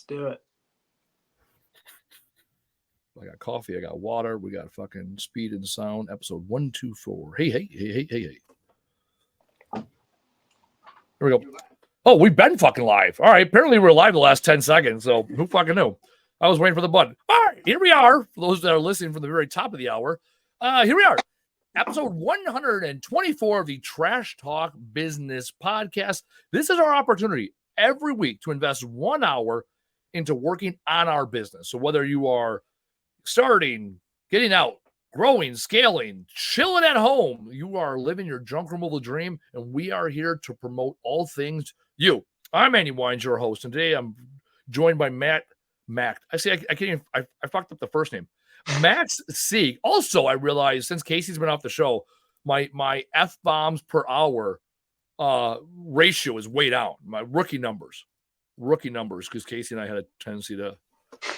Let's do it. I got coffee. I got water. We got fucking Speed and Sound, episode 124. Hey. Here we go. Oh, we've been fucking live. All right. Apparently we're live the last 10 seconds. So who fucking knew? I was waiting for the button. All right. Here we are. For those that are listening from the very top of the hour. Here we are. Episode 124 of the Trash Talk Business Podcast. This is our opportunity every week to invest 1 hour into working on our business. So whether you are starting, getting out, growing, scaling, chilling at home, you are living your junk removal dream, and we are here to promote all things you. I'm Andy Weins, your host, and today I'm joined by Matt. I can't even, I fucked up the first name. Max Sieg. Also, I realized since Casey's been off the show, my F-bombs per hour ratio is way down. My rookie numbers, because Casey and I had a tendency to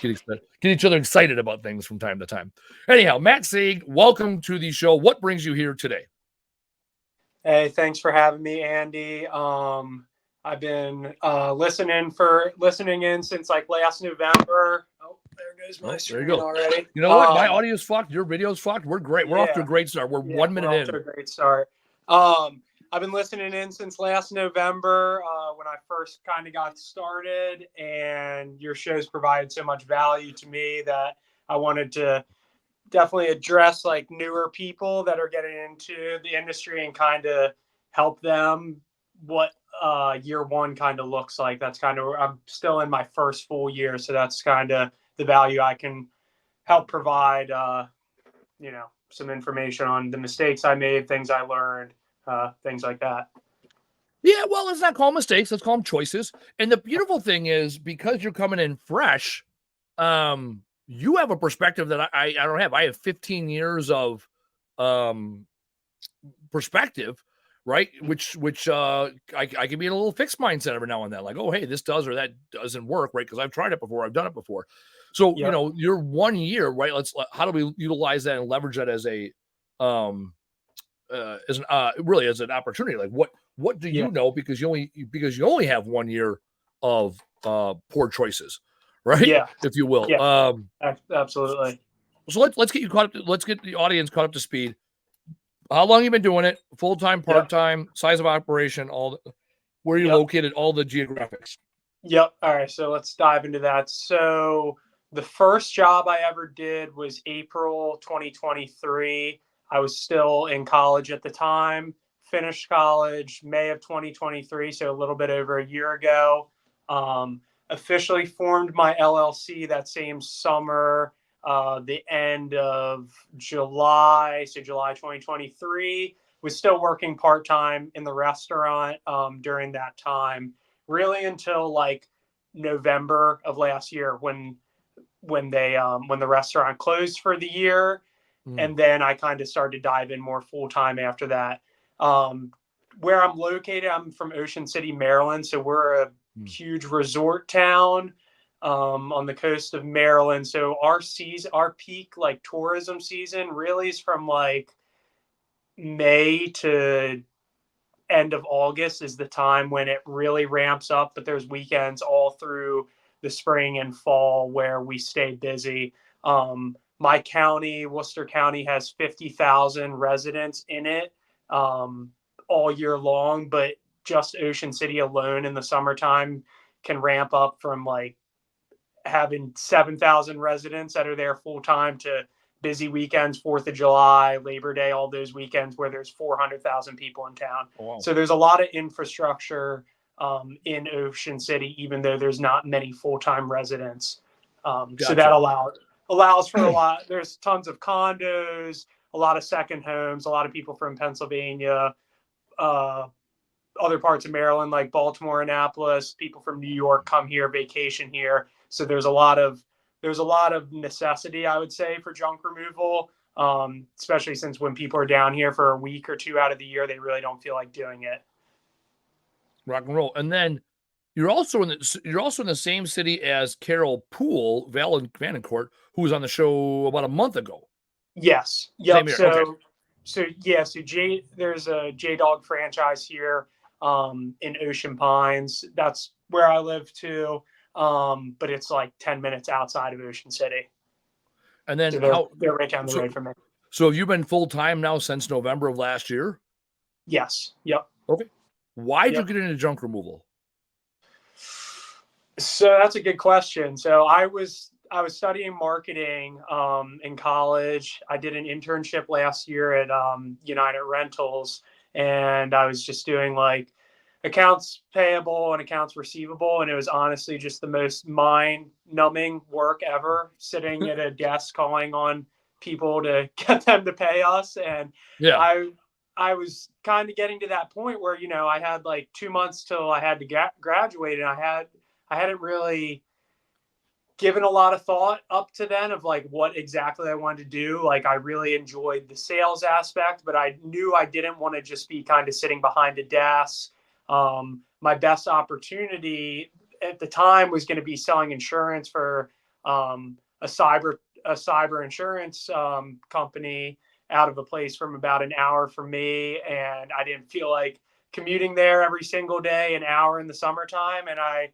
get each other excited about things from time to time. Anyhow, Matt Sieg, welcome to the show. What brings you here today? Hey, thanks for having me, Andy. I've been listening in since like last November. Oh, there goes my screen already. You know what? My audio's fucked. Your video's fucked. We're great. We're off to a great start. We're 1 minute in. To a great start. I've been listening in since last November when I first kind of got started, and your show's provided so much value to me that I wanted to definitely address like newer people that are getting into the industry and kind of help them what year one kind of looks like. That's kind of, I'm still in my first full year, so that's kind of the value I can help provide, some information on the mistakes I made, things I learned. Things like that. Yeah, well, let's not call them mistakes. Let's call them choices. And the beautiful thing is, because you're coming in fresh, you have a perspective that I don't have. I have 15 years of perspective, right? Which I can be in a little fixed mindset every now and then, like, oh, hey, this does or that doesn't work, right? Because I've tried it before, I've done it before. So you're 1 year, right? How do we utilize that and leverage that as a as an opportunity? Like what do you know, because you only have 1 year of poor choices, right? Yeah, if you will. Absolutely. So let's get you caught up. Let's get the audience caught up to speed. How long you been doing it? Full time, part time, size of operation, where you're located, all the geographics. Yep. All right. So let's dive into that. So the first job I ever did was April 2023. I was still in college at the time, finished college May of 2023, so a little bit over a year ago. Officially formed my LLC that same summer, the end of July, so July 2023. Was still working part-time in the restaurant during that time, really until like November of last year when the restaurant closed for the year. And then I kind of started to dive in more full-time after that. Where I'm located, I'm from Ocean City, Maryland. So we're a huge resort town on the coast of Maryland. So our peak like tourism season really is from like May to end of August is the time when it really ramps up. But there's weekends all through the spring and fall where we stay busy. My county, Worcester County, has 50,000 residents in it all year long, but just Ocean City alone in the summertime can ramp up from like having 7,000 residents that are there full time to busy weekends, 4th of July, Labor Day, all those weekends where there's 400,000 people in town. Oh, wow. So there's a lot of infrastructure in Ocean City, even though there's not many full-time residents. Gotcha. So that allows for a lot. There's tons of condos, a lot of second homes, a lot of people from Pennsylvania, other parts of Maryland, like Baltimore, Annapolis, people from New York come here, vacation here. So there's a lot of necessity, I would say, for junk removal, especially since when people are down here for a week or two out of the year, they really don't feel like doing it. Rock and roll. And then you're also in the same city as Carol Poole, Valancourt, who was on the show about a month ago. Yes. Yep. So there's a J-Dog franchise here in Ocean Pines. That's where I live too. but it's like 10 minutes outside of Ocean City. And then So they're right down the road from me. So have you been full time now since November of last year? Yes. Yep. Okay. Why did you get into junk removal? So that's a good question. So I was studying marketing in college. I did an internship last year at United Rentals, and I was just doing like accounts payable and accounts receivable, and it was honestly just the most mind-numbing work ever, sitting at a desk calling on people to get them to pay us. And Yeah. I was kind of getting to that point where, I had like 2 months till I had to graduate, and I hadn't really given a lot of thought up to then of like what exactly I wanted to do. Like I really enjoyed the sales aspect, but I knew I didn't want to just be kind of sitting behind a desk. My best opportunity at the time was going to be selling insurance for a cyber insurance company out of a place from about an hour from me, and I didn't feel like commuting there every single day, an hour in the summertime, and I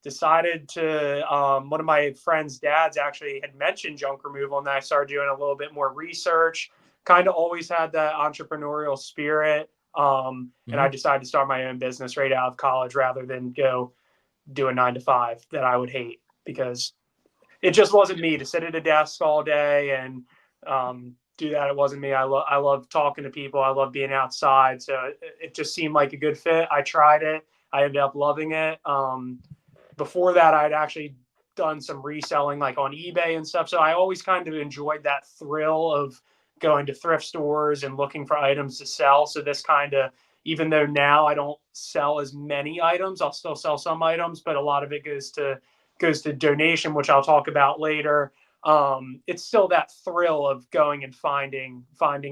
decided to one of my friends' dads actually had mentioned junk removal, and then I started doing a little bit more research. Kind of always had that entrepreneurial spirit, and I decided to start my own business right out of college rather than go do a 9 to 5 that I would hate, because it just wasn't me to sit at a desk all day and do that. It wasn't me. I love talking to people. I love being outside. So it just seemed like a good fit. I tried it. I ended up loving it. Before that, I'd actually done some reselling like on eBay and stuff. So I always kind of enjoyed that thrill of going to thrift stores and looking for items to sell. So this kind of, even though now I don't sell as many items, I'll still sell some items, but a lot of it goes to donation, which I'll talk about later. It's still that thrill of going and finding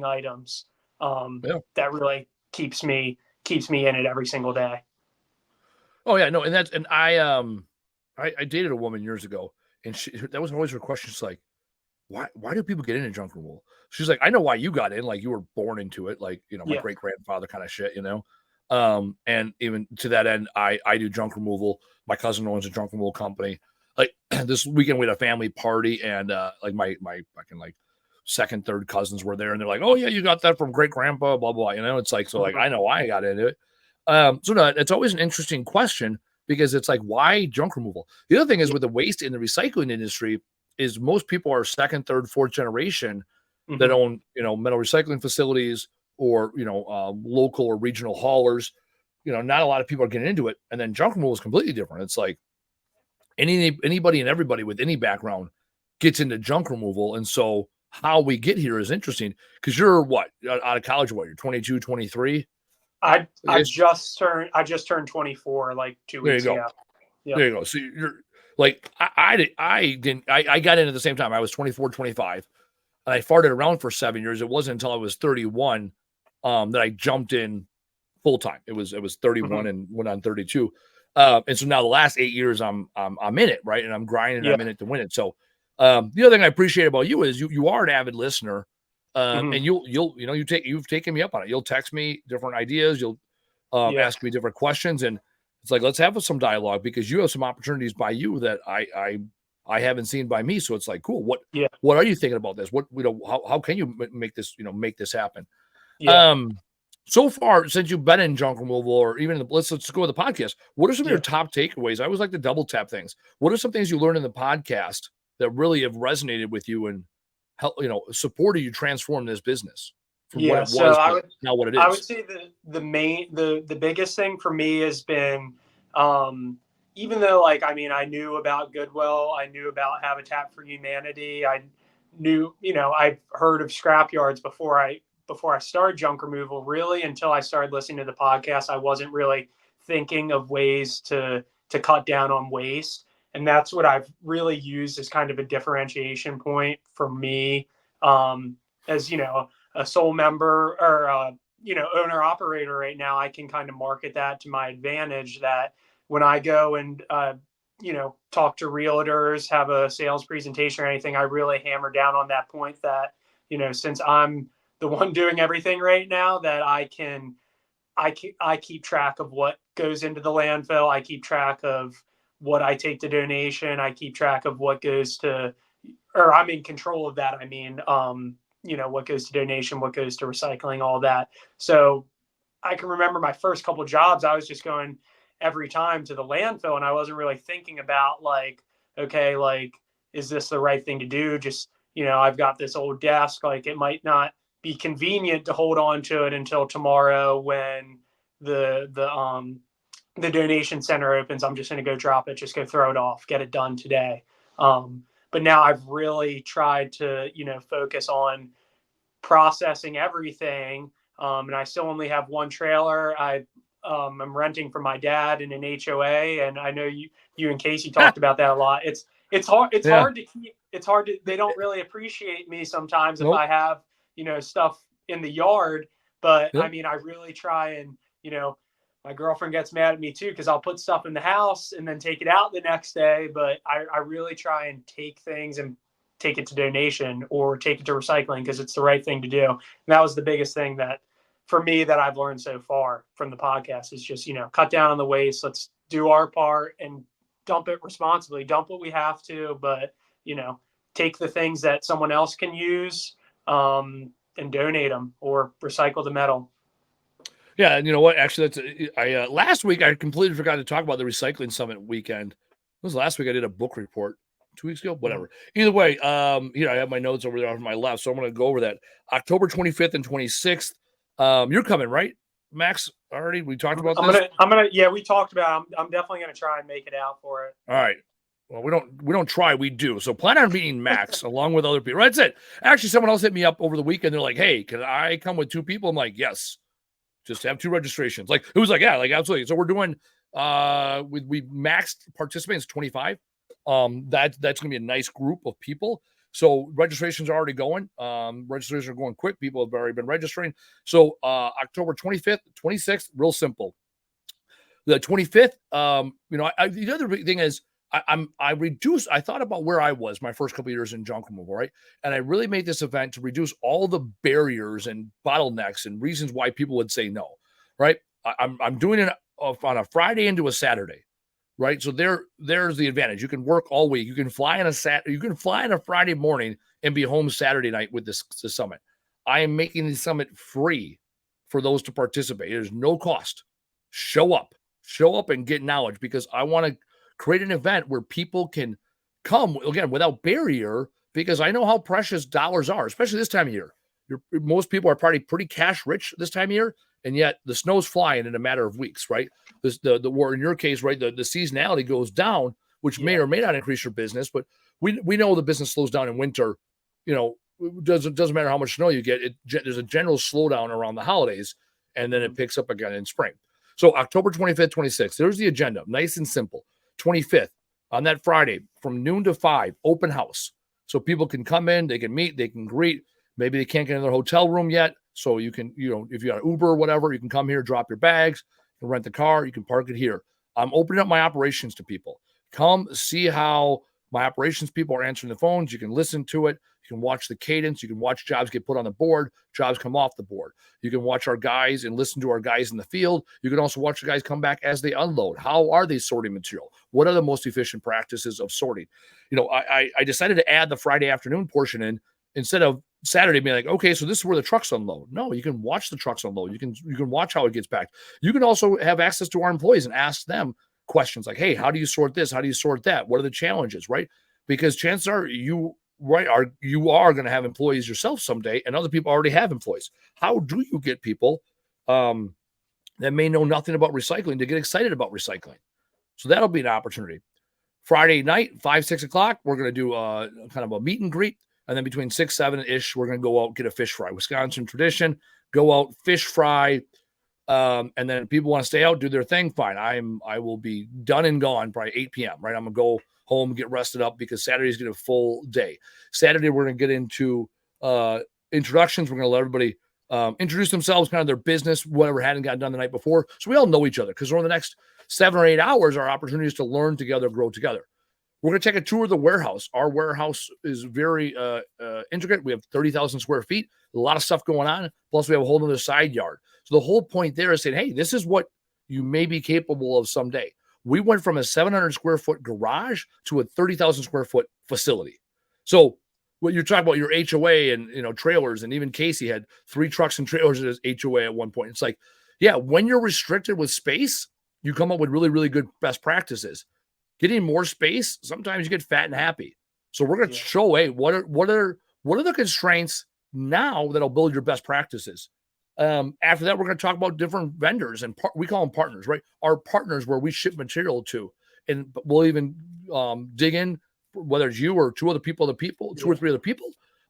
items that really keeps me in it every single day. Oh yeah, no, and I dated a woman years ago, and that was always her question. She's like, why do people get into junk removal? She's like, I know why you got in, like you were born into it, like my great grandfather kind of shit, and even to that end, I do junk removal. My cousin owns a junk removal company. Like this weekend we had a family party, and like my fucking like second, third cousins were there, and they're like, oh yeah, you got that from great grandpa, blah blah. It's like, so like I know why I got into it. So no, it's always an interesting question, because it's like, why junk removal? The other thing is with the waste in the recycling industry is most people are second, third, fourth generation that own, metal recycling facilities or, local or regional haulers. Not a lot of people are getting into it. And then junk removal is completely different. It's like anybody and everybody with any background gets into junk removal. And so how we get here is interesting, because you're what, out of college, what, you're 22, 23? I just turned 24 like 2 weeks ago. Yep. There you go. So you're like, I got in at the same time. I was 24, 25, and I farted around for 7 years. It wasn't until I was 31 that I jumped in full time. It was 31 and went on 32. And so now the last 8 years I'm in it, right? And I'm grinding, I'm in it to win it. So the other thing I appreciate about you is you are an avid listener. And you've taken me up on it. You'll text me different ideas. You'll ask me different questions, and it's like, let's have some dialogue, because you have some opportunities by you that I haven't seen by me. So it's like, cool. What are you thinking about this? What, how can you make this happen? Yeah. So far since you've been in junk removal, or even let's go with the podcast, what are some of your top takeaways? I always like to double tap things. What are some things you learned in the podcast that really have resonated with you and help, supported you transform this business from what it was now what it is? I would say the biggest thing for me has been, even though I knew about Goodwill, I knew about Habitat for Humanity, I knew, I've heard of scrap yards before I started junk removal, really, until I started listening to the podcast. I wasn't really thinking of ways to cut down on waste. And that's what I've really used as kind of a differentiation point for me, as, a sole member or, owner operator right now. I can kind of market that to my advantage, that when I go and, talk to realtors, have a sales presentation or anything, I really hammer down on that point that, since I'm the one doing everything right now, that I keep track of what goes into the landfill. I keep track of what I take to donation. I keep track of what goes to, or I'm in control of that. I mean, what goes to donation, what goes to recycling, all that. So I can remember my first couple of jobs, I was just going every time to the landfill, and I wasn't really thinking about like, okay, like, is this the right thing to do? Just, I've got this old desk, like it might not be convenient to hold on to it until tomorrow when the donation center opens. I'm just going to go drop it, just go throw it off, get it done today. But now I've really tried to, focus on processing everything. And I still only have one trailer. I'm renting from my dad in an HOA, and I know you and Casey talked about that a lot. It's hard. It's hard to keep. It's hard to. They don't really appreciate me sometimes if I have stuff in the yard. But I mean, I really try and my girlfriend gets mad at me too because I'll put stuff in the house and then take it out the next day. But I really try and take things and take it to donation or take it to recycling because it's the right thing to do. And that was the biggest thing that for me that I've learned so far from the podcast is just, cut down on the waste. Let's do our part and dump it responsibly, dump what we have to, but, take the things that someone else can use and donate them or recycle the metal. Yeah, and you know what? Actually, last week I completely forgot to talk about the recycling summit weekend. It was last week I did a book report. 2 weeks ago, whatever. Either way, here I have my notes over there on my left, so I'm going to go over that. October 25th and 26th. You're coming, right, Max? Already, we talked about this. Yeah, we talked about it. I'm definitely going to try and make it out for it. All right. Well, we don't try, we do. So plan on meeting Max along with other people. That's it. Actually, someone else hit me up over the weekend. They're like, "Hey, can I come with 2 people?" I'm like, "Yes." Just have 2 registrations. Like it was like, yeah, like absolutely. So we're doing we maxed participants 25. That's gonna be a nice group of people. So registrations are already going. Registrations are going quick. People have already been registering. So October 25th, 26th, real simple. The 25th, the other big thing is I thought about where I was my first couple of years in junk removal, right? And I really made this event to reduce all the barriers and bottlenecks and reasons why people would say no, right? I'm doing it on a Friday into a Saturday, right? So there's the advantage. You can work all week. You can fly on a Friday morning and be home Saturday night with this summit. I am making the summit free for those to participate. There's no cost. Show up and get knowledge because I want to create an event where people can come again without barrier because I know how precious dollars are, especially this time of year. Most people are probably pretty cash rich this time of year, and yet the snow's flying in a matter of weeks, right? The war in your case, right? The seasonality goes down, which may or may not increase your business, but we know the business slows down in winter. It doesn't matter how much snow you get. There's a general slowdown around the holidays, and then it picks up again in spring. So October 25th, 26th, there's the agenda, nice and simple. 25th, on that Friday, from noon to 5, open house. So people can come in, they can meet, they can greet. Maybe they can't get in their hotel room yet. So you can, if you got Uber or whatever, you can come here, drop your bags, you can rent the car, you can park it here. I'm opening up my operations to people. Come see how my operations people are answering the phones. You can listen to it. You can watch the cadence. You can watch jobs get put on the board, jobs come off the board. You can watch our guys and listen to our guys in the field. You can also watch the guys come back as they unload. How are they sorting material? What are the most efficient practices of sorting? I decided to add the Friday afternoon portion in instead of Saturday being like, okay, so this is where the trucks unload. No, you can watch the trucks unload. You can watch how it gets packed. You can also have access to our employees and ask them questions like, hey, how do you sort this? How do you sort that? What are the challenges, right? Because chances are you are going to have employees yourself someday, and other people already have employees. How do you get people that may know nothing about recycling to get excited about recycling? So that'll be an opportunity. Friday night, 5, 6 o'clock, we're going to do kind of a meet and greet. And then between 6, 7-ish, we're going to go out and get a fish fry. Wisconsin tradition, go out, fish fry. And then if people want to stay out, do their thing, fine. I will be done and gone by 8 p.m., right? I'm going to go home, get rested up because Saturday's going to be a full day. Saturday, we're going to get into introductions. We're going to let everybody introduce themselves, kind of their business, whatever hadn't gotten done the night before. So we all know each other because over the next 7 or 8 hours, our opportunities to learn together, grow together. We're going to take a tour of the warehouse. Our warehouse is very intricate. We have 30,000 square feet, a lot of stuff going on. Plus, we have a whole other side yard. So the whole point there is saying, hey, this is what you may be capable of someday. We went from a 700 square foot garage to a 30,000 square foot facility. So what you're talking about, your HOA and, you know, trailers, and even Casey had 3 trucks and trailers at his HOA at one point. It's like, yeah, when you're restricted with space, you come up with really, really good best practices. Getting more space, sometimes you get fat and happy. So we're going to show, hey, what are the constraints now that'll build your best practices? After that, we're going to talk about different vendors, and we call them partners, right? Our partners where we ship material to, and we'll even dig in, whether it's you or 2 or 3 other people.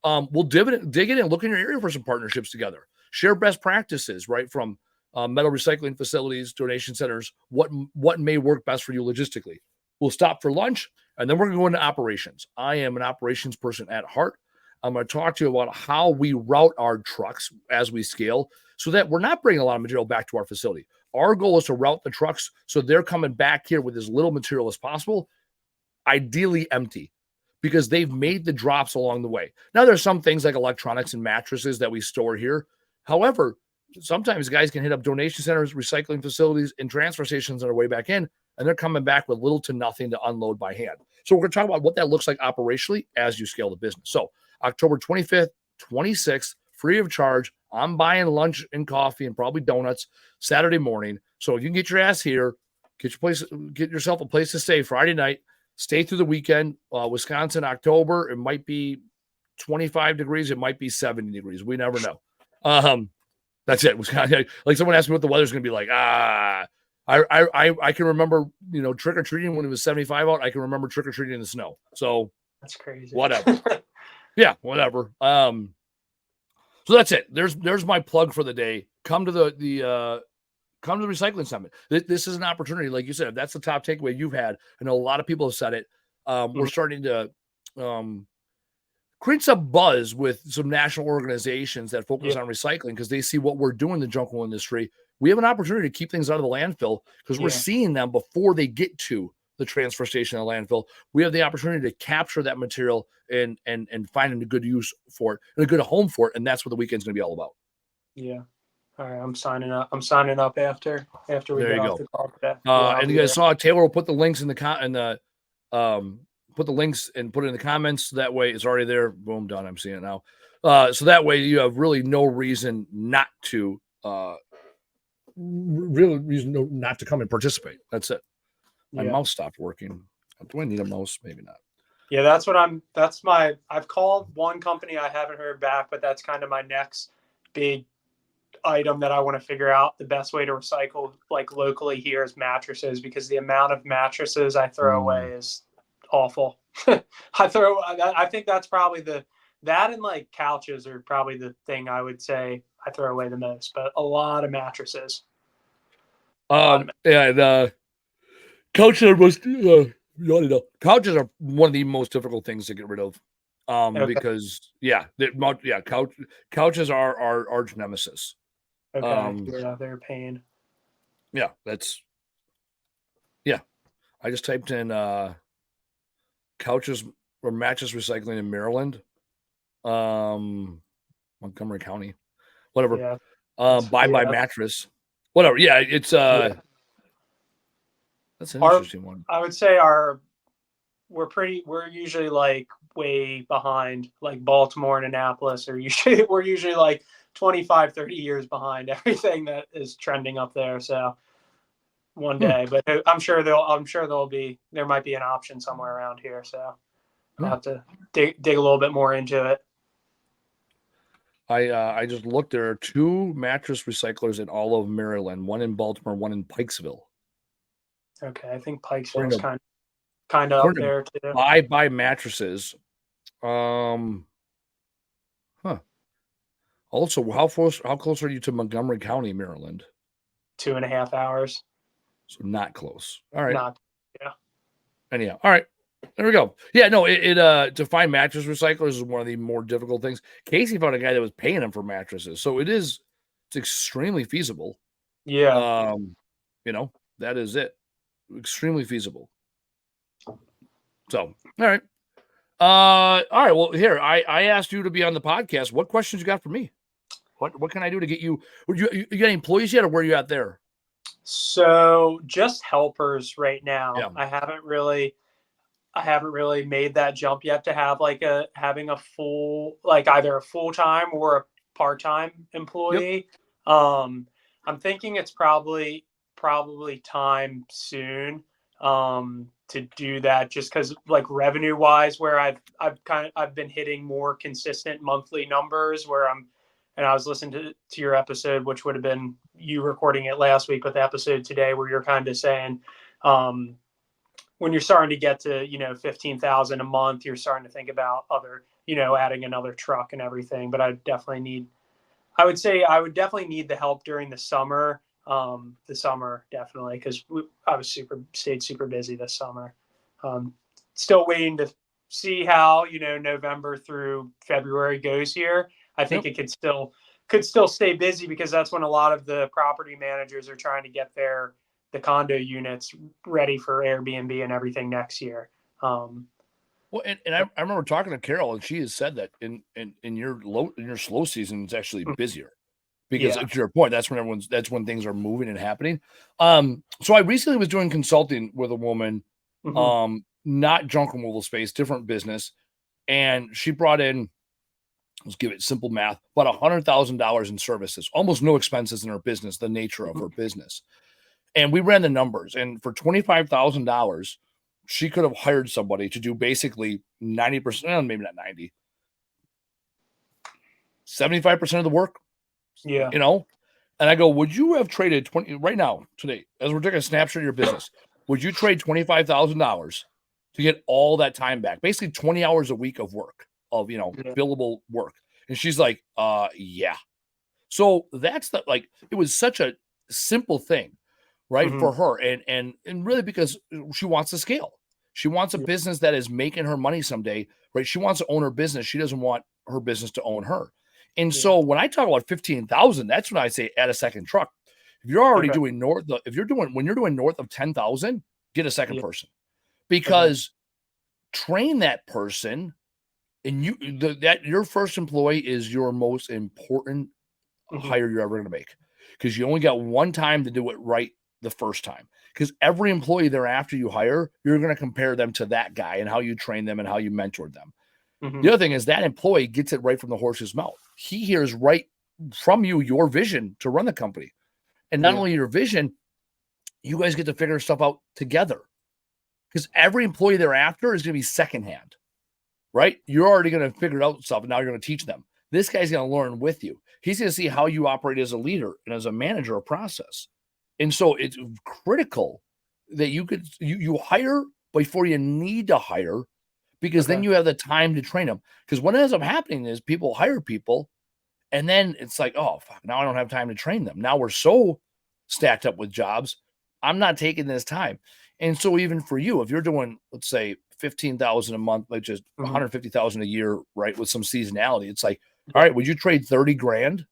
We'll dig in and look in your area for some partnerships together. Share best practices, right? From metal recycling facilities, donation centers, what may work best for you logistically. We'll stop for lunch, and then we're going to go into operations. I am an operations person at heart. I'm going to talk to you about how we route our trucks as we scale so that we're not bringing a lot of material back to our facility. Our goal is to route the trucks so they're coming back here with as little material as possible, ideally empty, because they've made the drops along the way. Now, there's some things like electronics and mattresses that we store here. However, sometimes guys can hit up donation centers, recycling facilities, and transfer stations on their way back in, and they're coming back with little to nothing to unload by hand. So we're going to talk about what that looks like operationally as you scale the business. So October 25th, 26th, free of charge. I'm buying lunch and coffee and probably donuts Saturday morning. So you can get your ass here, get yourself a place to stay Friday night, stay through the weekend. Wisconsin, October, it might be 25 degrees. It might be 70 degrees. We never know. That's it. Wisconsin, like someone asked me what the weather's going to be like. I can remember, you know, trick-or-treating when it was 75 out. I can remember trick-or-treating in the snow. So that's crazy. Whatever. Yeah, whatever. So that's it. There's my plug for the day. Come to the recycling summit. This is an opportunity, like you said. If that's the top takeaway you've had, I know a lot of people have said it. We're starting to create some buzz with some national organizations that focus on recycling because they see what we're doing in the junk wool industry. We have an opportunity to keep things out of the landfill because we're seeing them before they get to the transfer station and landfill. We have the opportunity to capture that material and finding a good use for it and a good home for it. And that's what the weekend's going to be all about. Yeah. All right. I'm signing up after we there get you off go. the call today. And you guys saw Taylor will put the links in put the links and put it in the comments. That way it's already there. Boom, done. I'm seeing it now. So that way you have really no reason not to come and participate. That's it. My mouse stopped working. Do I need a mouse? Maybe not. Yeah, I've called one company. I haven't heard back, but that's kind of my next big item that I want to figure out. The best way to recycle like locally here is mattresses, because the amount of mattresses I throw away is awful. I think that's probably that and like couches are probably the thing I would say I throw away the most, but a lot of mattresses. Couches are one of the most difficult things to get rid of. Because couches are our arch nemesis. Okay. They're a pain. Yeah, I just typed in couches or mattress recycling in Maryland, Montgomery County, whatever. Buy mattress, whatever. Yeah, it's that's an interesting one. I would say we're usually like way behind, like Baltimore and Annapolis we're usually like 25, 30 years behind everything that is trending up there. So one day, but I'm sure there might be an option somewhere around here. So I'll have to dig a little bit more into it. I just looked. There are 2 mattress recyclers in all of Maryland, one in Baltimore, one in Pikesville. Okay, I think Pikesville is kind of up there too. Buy mattresses. Also, how close are you to Montgomery County, Maryland? 2.5 hours. So not close. All right. Anyhow, all right. There we go. Yeah, no, to find mattress recyclers is one of the more difficult things. Casey found a guy that was paying him for mattresses, so it's extremely feasible. Yeah. That is it. Extremely feasible. So, all right. All right. Well, here, I asked you to be on the podcast. What questions you got for me? What can I do to get you? You got any employees yet, or where are you at there? So just helpers right Yeah. now. I haven't really made that jump yet to have like having a full, like either a full-time or a part-time Yep. employee. I'm thinking it's probably time soon to do that, just because like revenue wise, where I've been hitting more consistent monthly numbers where and I was listening to your episode, which would have been you recording it last week, but the episode today where you're kind of saying um when you're starting to get to 15,000 a month, you're starting to think about other, adding another truck and everything. But I would say I would definitely need the help during the summer. The summer definitely, because I was stayed super busy this summer. um, Still waiting to see how November through February goes here. I think Yep. it could still stay busy, because that's when a lot of the property managers are trying to get the condo units ready for Airbnb and everything next year. Um, Well, and I remember talking to Carol, and she has said that in your slow season, it's actually busier because yeah. to your point, that's when things are moving and happening. So I recently was doing consulting with a woman, Hmm. not junk removal space, different business, and she brought in, let's give it simple math, about $100,000 in services, almost no expenses in her business, the nature of her business. And we ran the numbers, and for $25,000, she could have hired somebody to do basically 90%, maybe not 90, 75% of the work, Yeah. you know? And I go, would you have traded 20 right now, today, as we're taking a snapshot of your business? Would you trade $25,000 to get all that time back? Basically 20 hours a week of work, of, Yeah. billable work. And she's like, yeah. So that's like, it was such a simple thing, right, Hmm. for her, and really because she wants to scale. She wants a Yeah. business that is making her money someday, right? She wants to own her business. She doesn't want her business to own her. And Yeah. so when I talk about 15,000, that's when I say add a second truck. If you're already Okay. doing when you're doing north of 10,000, get a second Yeah. person, Okay. because train that person, and that your first employee is your most important Hmm. hire you're ever going to make, because you only got one time to do it right the first time. Because every employee thereafter you hire, you're going to compare them to that guy and how you train them and how you mentored them. Hmm. The other thing is that employee gets it right from the horse's mouth. He hears right from you your vision to run the company. And not Yeah. only your vision, you guys get to figure stuff out together, because every employee thereafter is going to be secondhand, right? You're already going to figure out stuff, and now you're going to teach them. This guy's going to learn with you. He's going to see how you operate as a leader and as a manager of process. And so it's critical that you hire before you need to hire, because then Okay. you have the time to train them. Because what ends up happening is people hire people, and then it's like, oh fuck, now I don't have time to train them. Now we're so stacked up with jobs, I'm not taking this time. And so even for you, if you're doing, let's say, 15,000 a month, like just Hmm. 150,000 a year, right, with some seasonality, it's like, all Yeah. right, would you trade 30 grand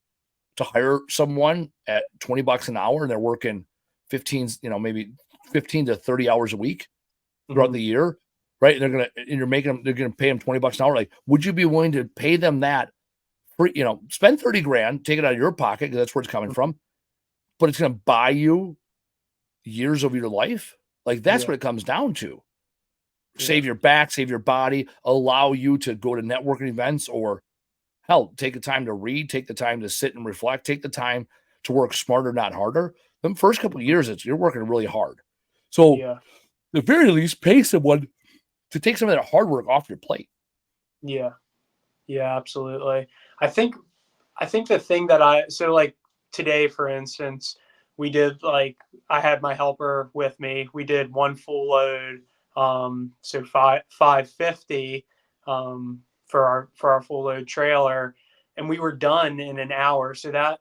to hire someone at $20 an hour, and they're working 15, maybe 15 to 30 hours a week throughout Hmm. the year, right? They're gonna pay them $20 an hour. Like, would you be willing to pay them that for, spend 30 grand, take it out of your pocket, because that's where it's coming from, but it's going to buy you years of your life? Like, that's Yeah. what it comes down to. Yeah. Save your back, save your body, allow you to go to networking events, or hell, take the time to read, take the time to sit and reflect, take the time to work smarter, not harder. The first couple of years, you're working really hard. So, Yeah. at the very least, pay someone to take some of that hard work off your plate. Yeah. Yeah. Absolutely. I think I think the thing that like today, for instance, we did like I had my helper with me. We did one full load, so 550 for our full load trailer, and we were done in an hour. So that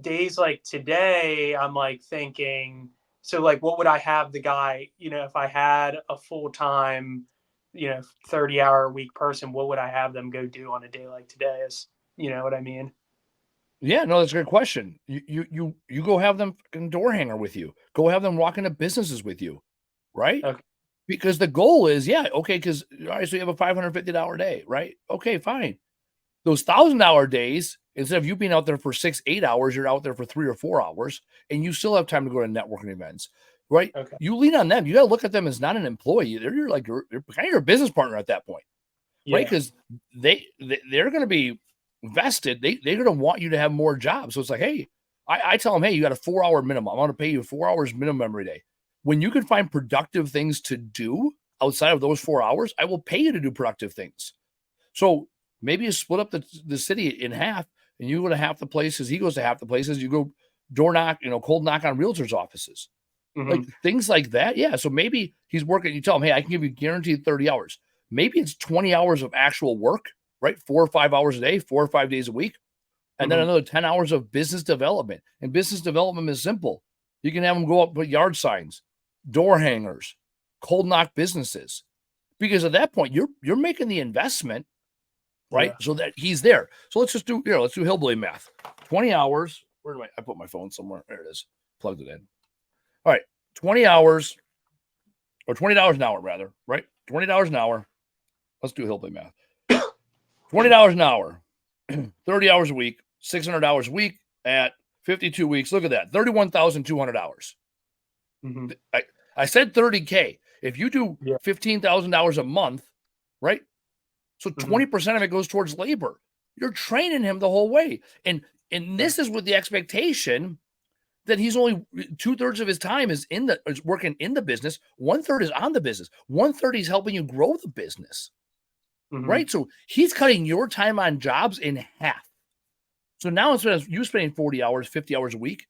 days like today, I'm like thinking, so like what would I have the guy, if I had a full time, 30-hour a week person, what would I have them go do on a day like today? Is you know what I mean? Yeah, no, that's a good question. You go have them fucking door hanger with you. Go have them walk into businesses with you, right? Okay. Because the goal is, yeah, okay, because all right, so you have a $550 day, right? Okay, fine. Those $1,000 days, instead of you being out there for 6-8 hours, you're out there for 3 or 4 hours, and you still have time to go to networking events, right? Okay. You lean on them. You got to look at them as not an employee. They're like you're kind of your business partner at that point, right? Because they're going to be vested. They're going to want you to have more jobs. So it's like, hey, I tell them, hey, you got a 4-hour minimum. I'm going to pay you 4 hours minimum every day. When you can find productive things to do outside of those 4 hours, I will pay you to do productive things. So maybe you split up the city in half, and you go to half the places. He goes to half the places. You go door knock, cold knock on realtors' offices. Like things like that. Yeah. So maybe he's working. You tell him, hey, I can give you guaranteed 30 hours. Maybe it's 20 hours of actual work, right? 4 or 5 hours a day, 4 or 5 days a week. And then another 10 hours of business development. And business development is simple. You can have them go up with yard signs, door hangers, cold knock businesses. Because at that point, you're making the investment, right? Yeah. So that he's there. So let's just do, let's do hillbilly math. 20 hours. Where do I put my phone somewhere? There it is. Plugged it in. All right. 20 hours or $20 an hour, rather, right? $20 an hour. Let's do hillbilly math. $20 an hour, 30 hours a week, $600 a week at 52 weeks. Look at that. $31,200. I said 30K. If you do $15,000 a month, right? So 20% of it goes towards labor. You're training him the whole way. And this is with the expectation that he's only 2/3 of his time is working in the business. 1/3 is on the business. 1/3 is helping you grow the business. Right? So he's cutting your time on jobs in half. So now instead of you spending 40 hours, 50 hours a week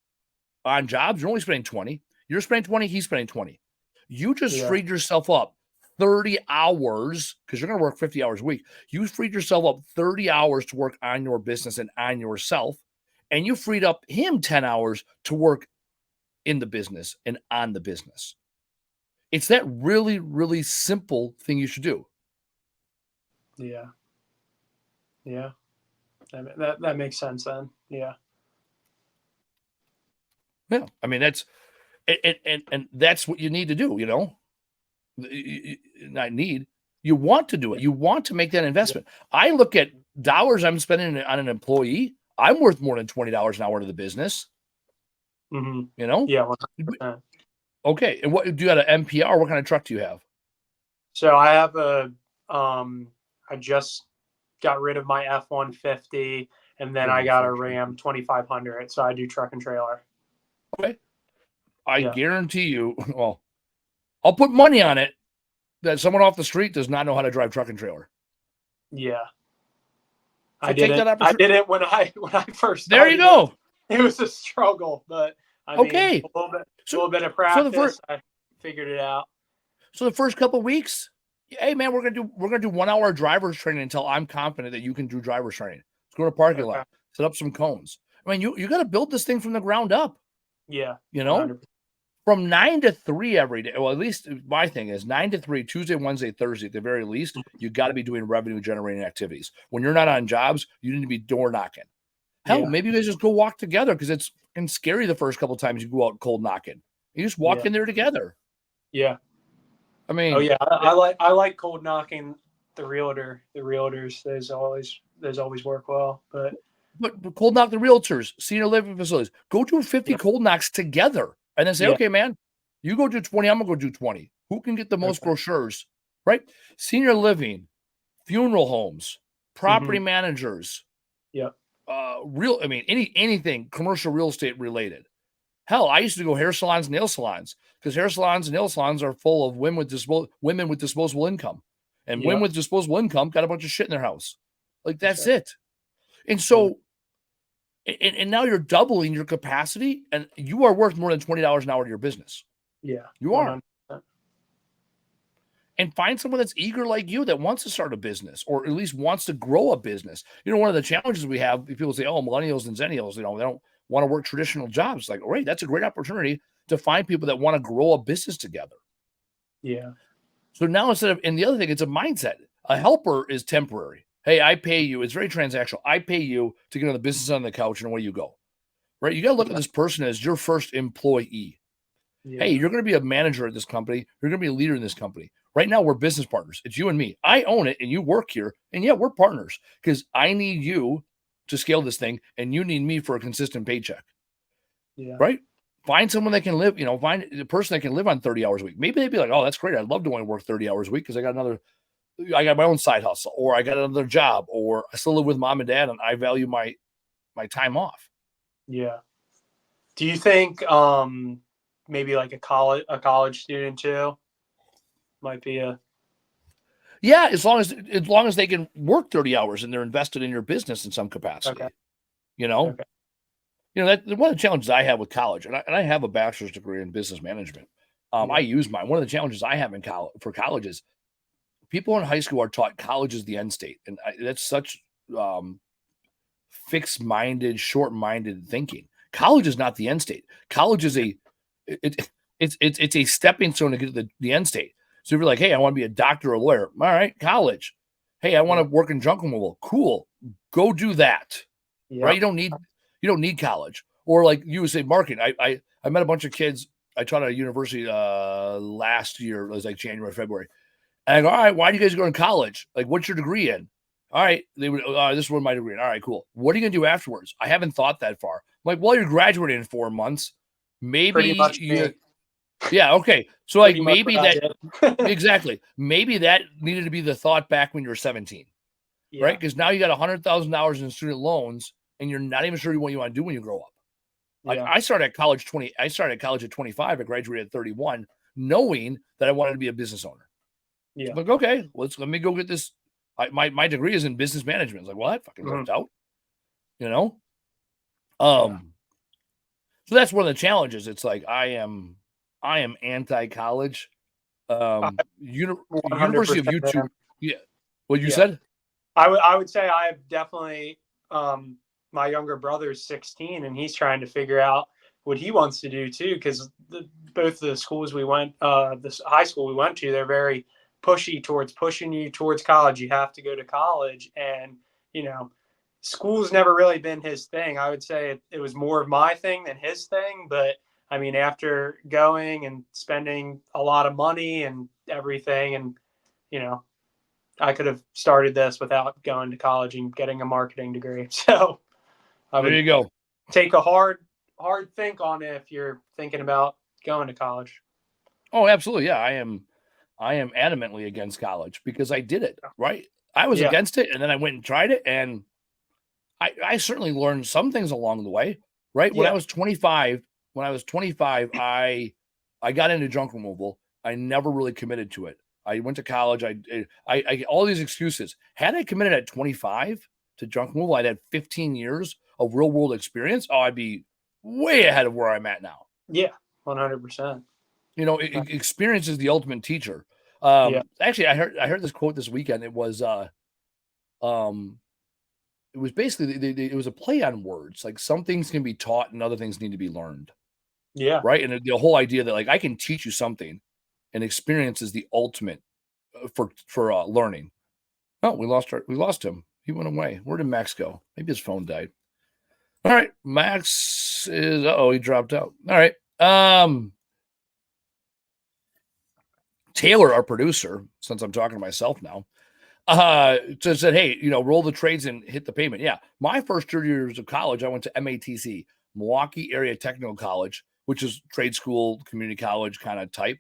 on jobs, you're only spending 20. You're spending 20, he's spending 20. You just freed yourself up 30 hours because you're going to work 50 hours a week. You freed yourself up 30 hours to work on your business and on yourself. And you freed up him 10 hours to work in the business and on the business. It's that really, really simple thing you should do. Yeah. Yeah. That makes sense then. Yeah. Yeah. I mean, that's and that's what you need to do, Not need. You want to do it. You want to make that investment. I look at dollars I'm spending on an employee. I'm worth more than $20 an hour to the business. Yeah. 100%. Okay. And what do you have an MPR? What kind of truck do you have? So I have I just got rid of my F-150 and then I got a Ram 2500. So I do truck and trailer. Okay. I guarantee you, well, I'll put money on it that someone off the street does not know how to drive truck and trailer. Yeah. So I did it when I first started. There you go. It was a struggle, but I mean, a little bit of practice, I figured it out. So the first couple of weeks, hey man, we're gonna do 1 hour driver's training until I'm confident that you can do driver's training. Let's go to a parking lot, set up some cones. I mean, you got to build this thing from the ground up. Yeah. 100%. From 9 to 3 every day. Well, at least my thing is 9 to 3, Tuesday, Wednesday, Thursday, at the very least, you got to be doing revenue generating activities. When you're not on jobs, you need to be door knocking. Hell, maybe you guys just go walk together because it's scary the first couple of times you go out cold knocking. You just walk in there together. Yeah. I mean, I like cold knocking the realtors. There's always work well, but cold knock the realtors, senior living facilities. Go do 50 cold knocks together. And then say, okay, man, you go do 20, I'm going to go do 20. Who can get the most brochures, right? Senior living, funeral homes, property managers. Yeah. Anything commercial real estate related. Hell, I used to go hair salons, nail salons, because hair salons and nail salons are full of women with disposable income. And women with disposable income got a bunch of shit in their house. Like, that's it. And so, and now you're doubling your capacity, and you are worth more than $20 an hour to your business. Yeah, you are. 100%. And find someone that's eager like you that wants to start a business or at least wants to grow a business. One of the challenges we have, people say, oh, millennials and zennials, they don't want to work traditional jobs. It's like, all right, that's a great opportunity to find people that want to grow a business together. Yeah. So now and the other thing, it's a mindset. A helper is temporary. Hey, I pay you. It's very transactional. I pay you to get on the business on the couch and away you go. Right? You got to look at this person as your first employee. Yeah. Hey, you're going to be a manager at this company. You're going to be a leader in this company. Right now, we're business partners. It's you and me. I own it and you work here. And yeah, we're partners because I need you to scale this thing and you need me for a consistent paycheck. Yeah. Right? Find someone that can live, find the person that can live on 30 hours a week. Maybe they'd be like, oh, that's great. I'd love to only work 30 hours a week because I got my own side hustle, or I got another job, or I still live with mom and dad and I value my time off. Yeah. Do you think maybe like a college student too might be a Yeah, as long as they can work 30 hours and they're invested in your business in some capacity. okay. You know, Okay. that one of the challenges I have with college, and I have a bachelor's degree in business management. I Yeah. use mine. One of the challenges I have in college is people in high school are taught college is the end state, and that's such fixed-minded, short-minded thinking. College is not the end state. College is it's a stepping stone to get to the end state. So if you're like, hey, I want to be a doctor or a lawyer, all right, college. Hey, I want to work in junk removal. Cool, go do that. Yeah. Right? You don't need college. Or like you would say, marketing. I met a bunch of kids. I taught at a university last year. It was like January, February. And I go, all right, why do you guys go to college? Like, what's your degree in? All right, they would. This is what my degree in. All right, cool. What are you gonna do afterwards? I haven't thought that far. I'm like, well, you're graduating in 4 months. Pretty Maybe much you. Yeah. Okay. So like maybe that did. exactly. Maybe that needed to be the thought back when you were 17, Yeah. right? Because now you got $100,000 in student loans, and you're not even sure what you want to do when you grow up. Like Yeah. I started at college at 25. I graduated at 31, knowing that I wanted to be a business owner. Yeah. So like, okay, let me go get this. My degree is in business management. It's like, well, that fucking worked out, So that's one of the challenges. It's like I am anti-college. University of 100% YouTube. there. Yeah. What you said? I would say I have definitely my younger brother is 16 and he's trying to figure out what he wants to do too, because both the schools we went, this high school we went to, they're very pushy towards pushing you towards college. You have to go to college, and school's never really been his thing. I would say it was more of my thing than his thing, but I mean, after going and spending a lot of money and everything, and I could have started this without going to college and getting a marketing degree. So There you go. Take a hard think on it if you're thinking about going to college. Oh, absolutely. Yeah, I am adamantly against college because I did it, right? I was against it, and then I went and tried it, and I certainly learned some things along the way, right? When I was 25, I got into junk removal. I never really committed to it. I went to college. I all these excuses. Had I committed at 25 to junk removal, I'd had 15 years of real world experience. Oh, I'd be way ahead of where I'm at now. Yeah, 100%. Experience is the ultimate teacher. Actually, I heard this quote this weekend. It was basically it was a play on words. Like some things can be taught and other things need to be learned. Yeah. Right. And the whole idea that like I can teach you something, and experience is the ultimate for learning. Oh, we lost him. He went away. Where did Max go? Maybe his phone died. All right, Max is. He dropped out. All right. Taylor, our producer, since I'm talking to myself now, just said, hey, roll the trades and hit the payment. Yeah. My first 2 years of college, I went to MATC, Milwaukee Area Technical College, which is trade school, community college kind of type.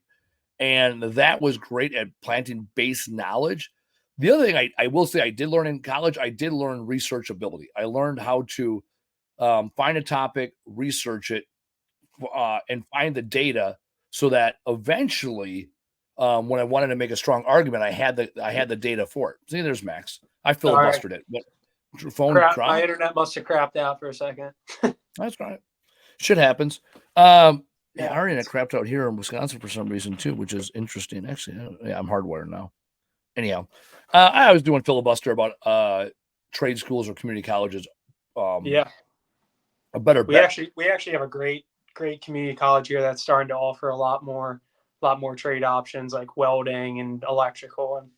And that was great at planting base knowledge. The other thing I will say I did learn in college, I did learn research ability. I learned how to find a topic, research it, and find the data so that eventually when I wanted to make a strong argument, I had the data for it. See, there's Max. I filibustered it. But phone dropped. My internet must have crapped out for a second. That's right. Shit happens. Our internet crapped out here in Wisconsin for some reason too, which is interesting. Actually, I'm hardwired now. Anyhow, I was doing filibuster about trade schools or community colleges. A better bet. We actually have a great community college here that's starting to offer a lot more trade options like welding and electrical, and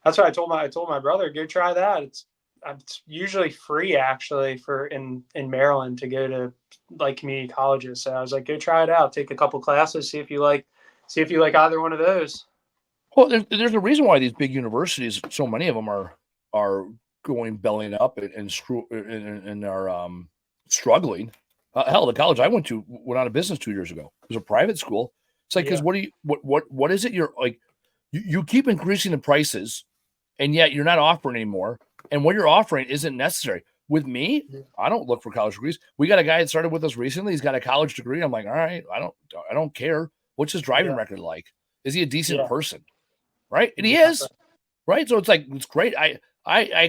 that's what I told my brother, go try that. it's usually free actually in Maryland to go to like community colleges. So I was like, go try it out, take a couple classes, see if you like either one of those. Well, there's a reason why these big universities, so many of them are going bellying up and are struggling. Hell, the college I went to went out of business 2 years ago. It was a private school. It's like, because what is it? You're like, you keep increasing the prices, and yet you're not offering anymore. And what you're offering isn't necessary. With me, I don't look for college degrees. We got a guy that started with us recently. He's got a college degree. I'm like, all right, I don't care. What's his driving record like? Is he a decent person? Right? And he is. Right? So it's like, it's great. I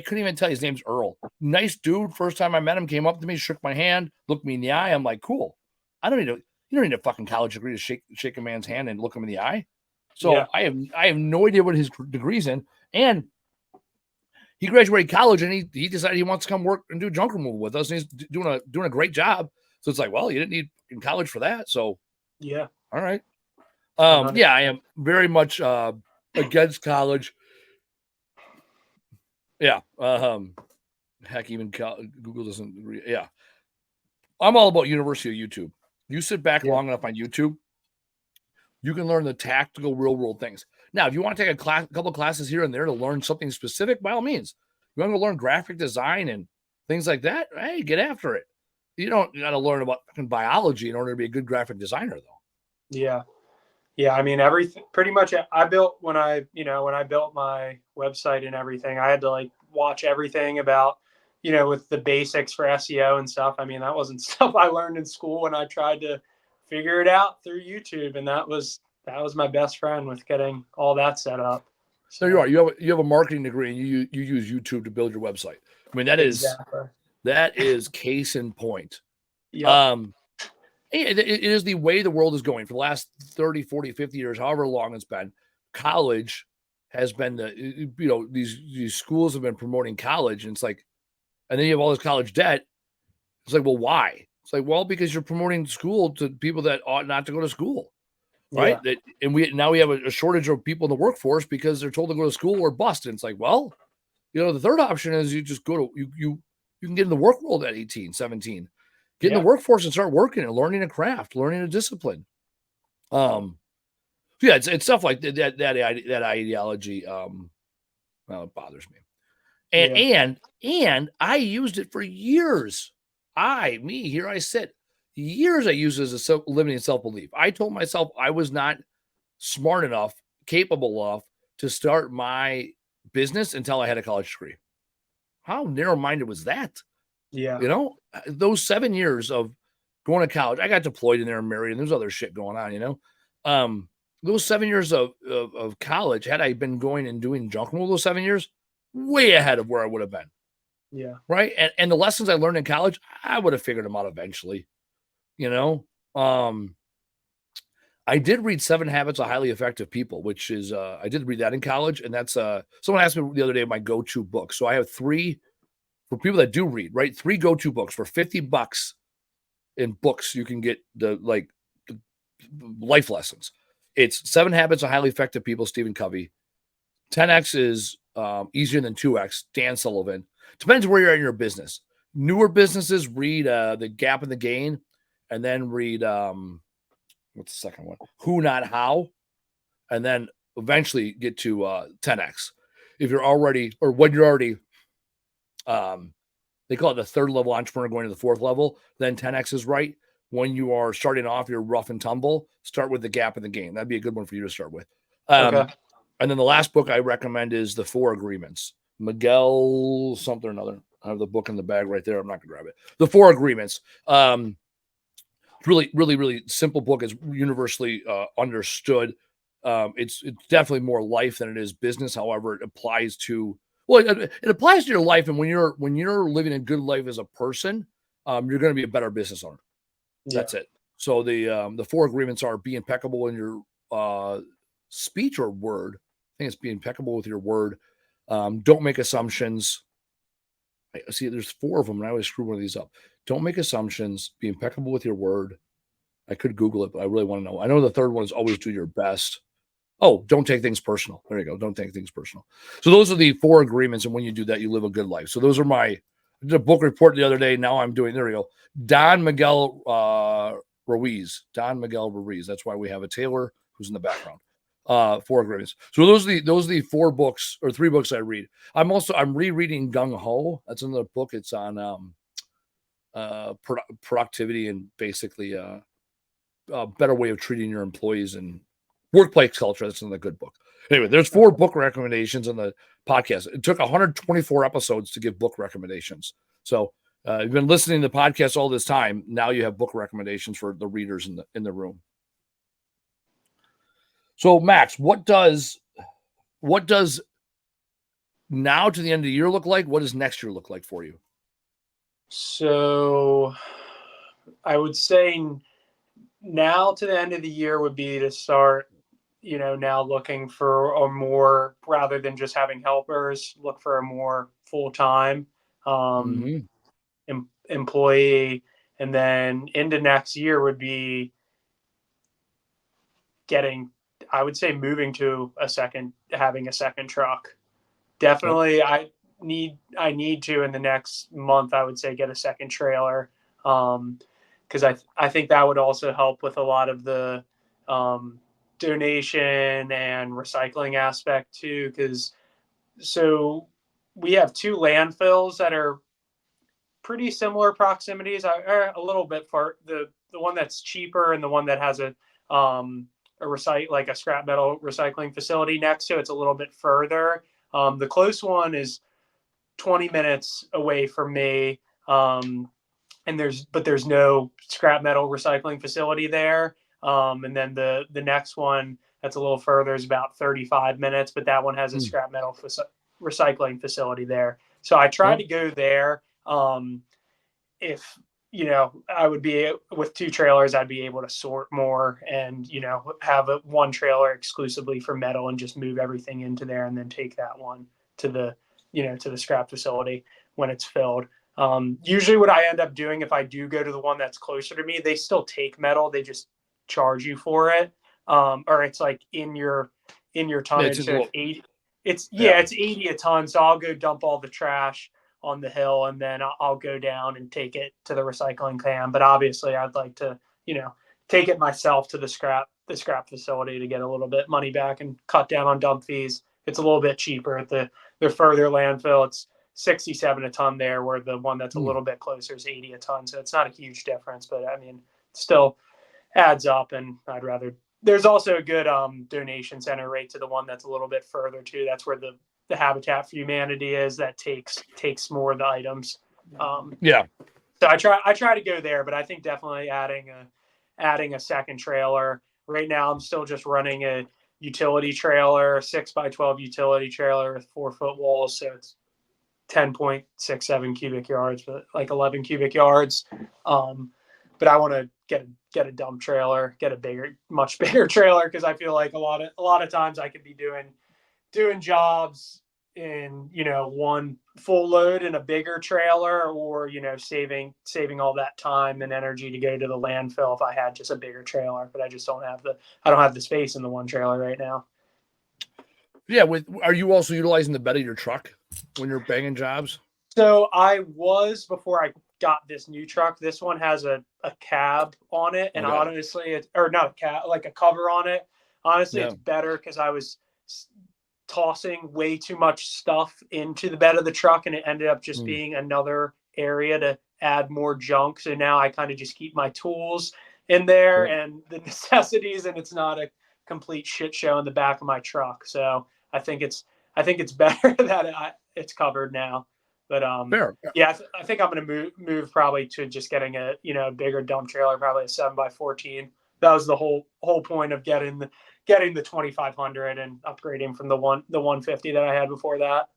couldn't even tell you his name's Earl. Nice dude. First time I met him, came up to me, shook my hand, looked me in the eye. I'm like, cool. You don't need a fucking college degree to shake a man's hand and look him in the eye. So I have no idea what his degree's in. And he graduated college and he decided he wants to come work and do junk removal with us. And he's doing a great job. So it's like, well, you didn't need in college for that. So yeah. All right. I am very much against college. Yeah. Heck, even Google doesn't agree. Yeah. I'm all about University of YouTube. You sit back long enough on YouTube, you can learn the tactical real world things. Now, if you want to take a couple classes here and there to learn something specific, by all means. You want to learn graphic design and things like that? Hey, get after it. You don't got to learn about biology in order to be a good graphic designer, though. Yeah. Yeah. I mean, everything pretty much I built when I built my website and everything, I had to like watch everything about, with the basics for SEO and stuff. I mean, that wasn't stuff I learned in school when I tried to figure it out through YouTube. And that was my best friend with getting all that set up. So you are. You have a marketing degree and you use YouTube to build your website. I mean, that is case in point. Yeah. It is the way the world is going for the last 30, 40, 50 years, however long it's been. College has been these schools have been promoting college, and it's like, and then you have all this college debt. It's like, well, why? It's like, well, because you're promoting school to people that ought not to go to school, right? Yeah. And we have a shortage of people in the workforce because they're told to go to school or bust. And it's like, well, the third option is you just go to you can get in the work world at 18, 17. Get in the workforce and start working and learning a craft, learning a discipline. It's stuff like that ideology. It bothers me. And I used it for years. Here I sit. Years I used it as a limiting self-belief. I told myself I was not smart enough, capable enough to start my business until I had a college degree. How narrow-minded was that? Yeah. Those 7 years of going to college, I got deployed in there and married, and there's other shit going on, those 7 years of college, had I been going and doing junk removal those 7 years, way ahead of where I would have been. Yeah. Right. And the lessons I learned in college, I would have figured them out eventually. I did read 7 Habits of Highly Effective People, which is, I did read that in college. And that's, someone asked me the other day my go-to book. So I have 3 for people that do read, right? 3 go-to books for $50 in books. You can get the life lessons. It's 7 Habits of Highly Effective People, Stephen Covey. 10X is easier than 2X, Dan Sullivan. Depends where you're at in your business. Newer businesses read The Gap and the Gain, and then read what's the second one? Who Not How, and then eventually get to 10X. If you're already, or when you're already, they call it the 3rd level entrepreneur going to the 4th level, then 10X is right. When you are starting off, you're rough and tumble, start with The Gap and the Gain. That'd be a good one for you to start with. Okay. And then the last book I recommend is The 4 Agreements. Miguel something or another. I have the book in the bag right there. I'm not going to grab it. The 4 Agreements. Really, really, really simple book. Is universally understood. It's definitely more life than it is business. However, it applies to it applies to your life. And when you're living a good life as a person, you're going to be a better business owner. That's it. So the 4 agreements are: be impeccable in your speech or word. I think it's be impeccable with your word. Don't make assumptions. See, there's 4 of them, and I always screw one of these up. Don't make assumptions. Be impeccable with your word. I could Google it, but I really want to know. I know the 3rd one is always do your best. Oh, don't take things personal. There you go. Don't take things personal. So those are the 4 agreements. And when you do that, you live a good life. So those are I did a book report the other day. Now I'm doing, there we go. Don Miguel Ruiz. Don Miguel Ruiz. That's why we have a Taylor who's in the background. 4 agreements. So those are the 4 books or 3 books I read. I'm rereading Gung Ho. That's another book. It's on productivity and basically a better way of treating your employees and workplace culture. That's another good book. Anyway, there's 4 book recommendations on the podcast. It took 124 episodes to give book recommendations. So you've been listening to the podcast all this time. Now you have book recommendations for the readers in the room. So Max, what does now to the end of the year look like? What does next year look like for you? So I would say now to the end of the year would be to start, now looking for a more, rather than just having helpers, look for a more full-time employee. And then into next year would be I would say moving to having a second truck. Definitely. Yep. I need to, in the next month, I would say, get a second trailer. Because I think that would also help with a lot of the donation and recycling aspect too. So we have 2 landfills that are pretty similar proximities, a little bit far. The one that's cheaper and the one that has a scrap metal recycling facility next to it's a little bit further. The close one is 20 minutes away from me. And there's no scrap metal recycling facility there. And then the next one that's a little further is about 35 minutes, but that one has a scrap metal recycling facility there. So I try to go there. If, I would be with 2 trailers, I'd be able to sort more and, have one trailer exclusively for metal and just move everything into there and then take that one to the scrap facility when it's filled. Usually what I end up doing if I do go to the one that's closer to me, they still take metal. They just charge you for it. Or it's like in your tonnage. So it's 80. It's 80 a ton. So I'll go dump all the trash on the hill and then I'll go down and take it to the recycling can. But obviously I'd like to, take it myself to the scrap facility to get a little bit money back and cut down on dump fees. It's a little bit cheaper at the further landfill. It's 67 a ton there, where the one that's a little bit closer is 80 a ton. So it's not a huge difference, but I mean, still adds up. And there's also a good donation center rate to the one that's a little bit further too. That's where the Habitat for Humanity is, that takes more of the items. So I try to go there, but I think definitely adding a second trailer. Right now I'm still just running a utility trailer, 6x12 utility trailer with 4-foot walls. So it's 10.67 cubic yards, but like 11 cubic yards. But I want to get a dump trailer, get a much bigger trailer. Cause I feel like a lot of times I could be doing jobs in, one full load in a bigger trailer, or, saving all that time and energy to go to the landfill if I had just a bigger trailer, but I just don't have the space in the one trailer right now. Yeah. Are you also utilizing the bed of your truck when you're banging jobs? So I was, before I got this new truck. This one has a cab on it, and honestly, or not a cab, like a cover on it. Honestly, it's better because I was tossing way too much stuff into the bed of the truck, and it ended up just being another area to add more junk. So now I kind of just keep my tools in there and the necessities, and it's not a complete shit show in the back of my truck. So I think it's better that it's covered now. But I think I'm going to move probably to just getting a bigger dump trailer, probably a 7x14. That was the whole point of getting the 2500 and upgrading from the 150 that I had before that.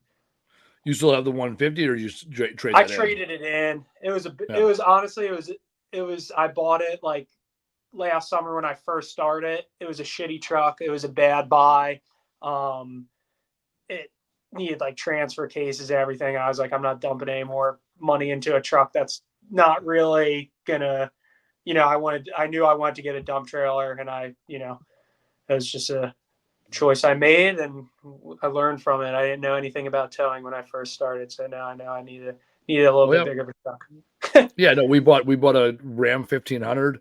You still have the 150, or you trade? I traded it in. It was honestly I bought it like last summer when I first started. It was a shitty truck. It was a bad buy. It needed like transfer cases and everything. I was like, I'm not dumping any more money into a truck that's not really gonna, I knew I wanted to get a dump trailer, and it was just choice I made, and I learned from it. I didn't know anything about towing when I first started, so now I know I need a little bit bigger of a truck. Yeah, no, we bought a Ram 1500,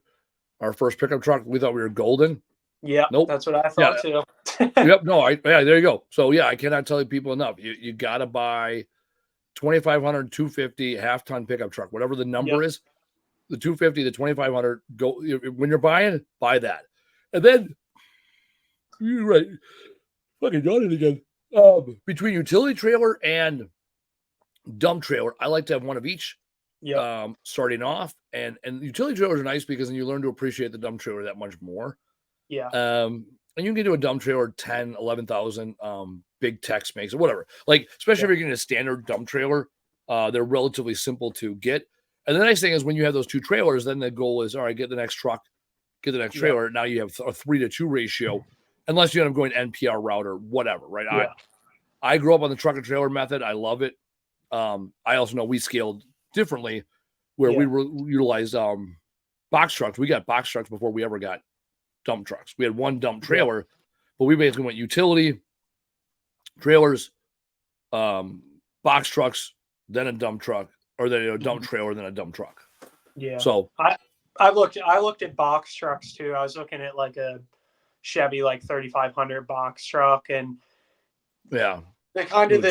our first pickup truck. We thought we were golden. Yeah, Nope. that's what I Yeah. thought too. Yep. No, yeah, there you go. So yeah, I cannot tell you people enough. You got to buy 2,500, 250 half-ton pickup truck, whatever the number is. The 250, the 2,500. Go when you're buying, buy that, and then you're right. Fucking done it again. Between utility trailer and dump trailer, I like to have one of each. Yeah. Starting off, and utility trailers are nice because then you learn to appreciate the dump trailer that much more. Yeah. And you can get to a dump trailer 10, 11,000. Big Tex makes it, whatever. Like, especially if you're getting a standard dump trailer, they're relatively simple to get. And the nice thing is when you have those two trailers, then the goal is, all right, get the next truck, get the next trailer. Now you have a 3-to-2 ratio, unless you end up going NPR route or whatever, right? Yeah. I grew up on the truck and trailer method. I love it. I also know we scaled differently where we utilized box trucks. We got box trucks before we ever got dump trucks. We had one dump trailer, but we basically went utility, trailers, box trucks, then a dump truck, or then a dump trailer, then a dump truck. Yeah. So I looked at box trucks too. I was looking at like a Chevy like 3500 box truck, and yeah, the kind of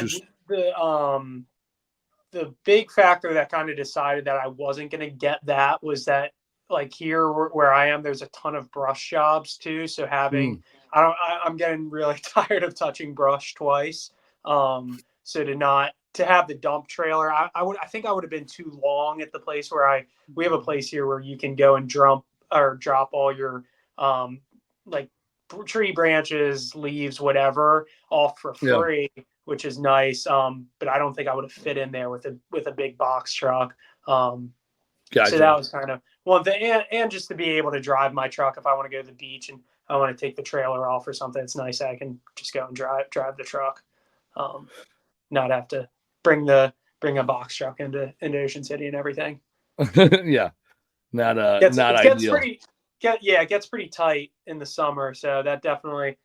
the big factor that kind of decided that I wasn't going to get that was that, like, here where I am, there's a ton of brush jobs too. So having, I'm getting really tired of touching brush twice. So to have the dump trailer, I think I would have been too long at the place where we have a place here where you can go and drop all your, like, tree branches, leaves, whatever, off for free, which is nice. But I don't think I would have fit in there with a big box truck. Gotcha. So that was kind of one thing, and just to be able to drive my truck if I want to go to the beach and I want to take the trailer off or something. It's nice I can just go and drive the truck, not have to bring a box truck into Ocean City and everything. Yeah, not ideal. It gets pretty tight in the summer, so that definitely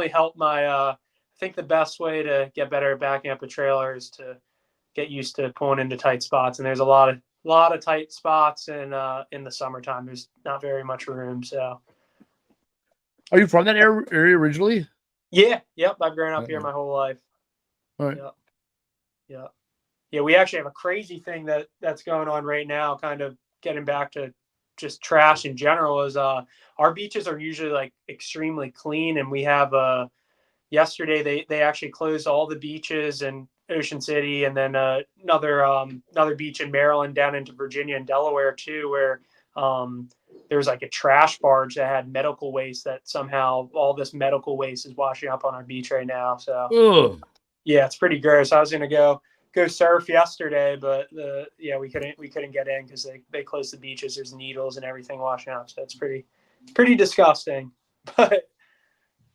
helped my. I think the best way to get better at backing up a trailer is to get used to pulling into tight spots, and there's a lot of tight spots in the summertime. There's not very much room. So, are you from that area originally? Yeah. Yep. I've grown up here my whole life. All right. Yeah. We actually have a crazy thing that's going on right now. Kind of getting back to just trash in general is our beaches are usually like extremely clean, and we have yesterday they actually closed all the beaches in Ocean City, and then another beach in Maryland, down into Virginia and Delaware too, where there was like a trash barge that had medical waste, that somehow all this medical waste is washing up on our beach right now. So yeah, it's pretty gross. I was gonna go surf yesterday, but we couldn't get in because they closed the beaches. There's needles and everything washing up, so it's pretty disgusting. But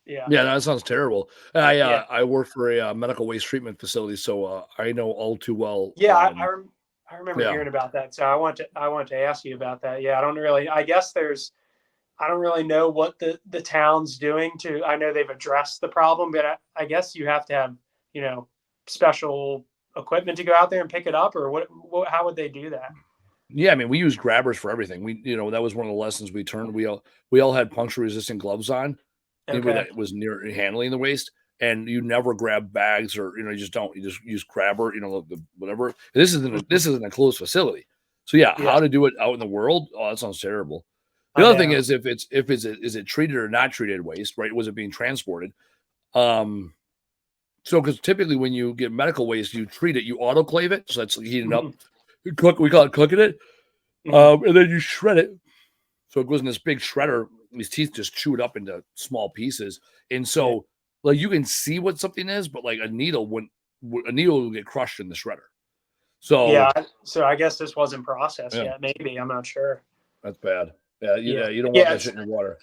yeah, that sounds terrible. I work for a medical waste treatment facility, so I know all too well. Yeah, I remember hearing about that. So I want to ask you about that. Yeah, I don't really know what the town's doing to. I know they've addressed the problem, but I guess you have to have, special equipment to go out there and pick it up, or what how would they do that? Yeah, I mean, we use grabbers for everything. That was one of the lessons we learned. We all had puncture resistant gloves on. Anybody that was near handling the waste, and you never grab bags, or you just don't. You just use grabber, whatever. This isn't a closed facility, so how to do it out in the world? Oh, that sounds terrible. The other thing is is it treated or not treated waste, right? Was it being transported? So because typically when you get medical waste, you treat it, you autoclave it, so that's heating up. We call it cooking it, and then you shred it. So it goes in this big shredder. These teeth just chew it up into small pieces, and so like you can see what something is, but like a needle will get crushed in the shredder. So so I guess this wasn't processed yet. Maybe, I'm not sure. That's bad. You don't want that shit in your water.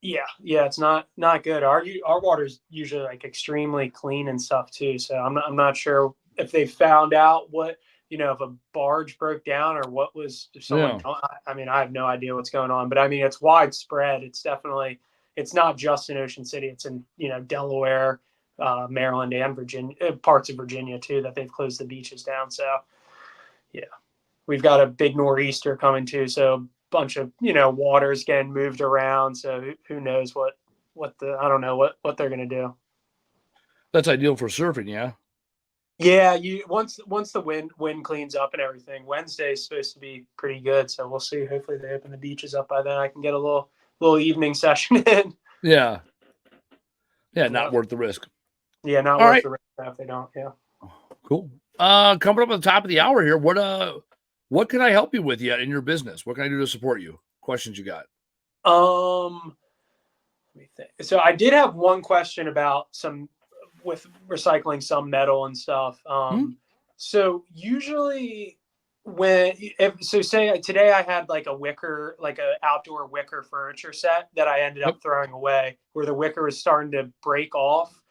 Yeah, it's not good. Our water's usually like extremely clean and stuff too. So I'm not sure if they found out what, if a barge broke down or what was, if someone. I mean, I have no idea what's going on, but I mean, it's widespread. It's definitely it's not just in Ocean City. It's in, Delaware, Maryland, and Virginia, parts of Virginia too, that they've closed the beaches down. So yeah, we've got a big nor'easter coming too. So a bunch of, water's getting moved around. So who knows I don't know what they're going to do. That's ideal for surfing. Yeah. Yeah, once the wind cleans up and everything, Wednesday's supposed to be pretty good. So we'll see. Hopefully they open the beaches up by then. I can get a little evening session in. Yeah. Yeah, not worth the risk. Yeah, not worth the risk if they don't. Yeah. Cool. Coming up at the top of the hour here, what can I help you with yet in your business? What can I do to support you? Questions you got? Let me think. So I did have one question about with recycling some metal and stuff. So usually say today I had like a outdoor wicker furniture set that I ended up throwing away where the wicker was starting to break off.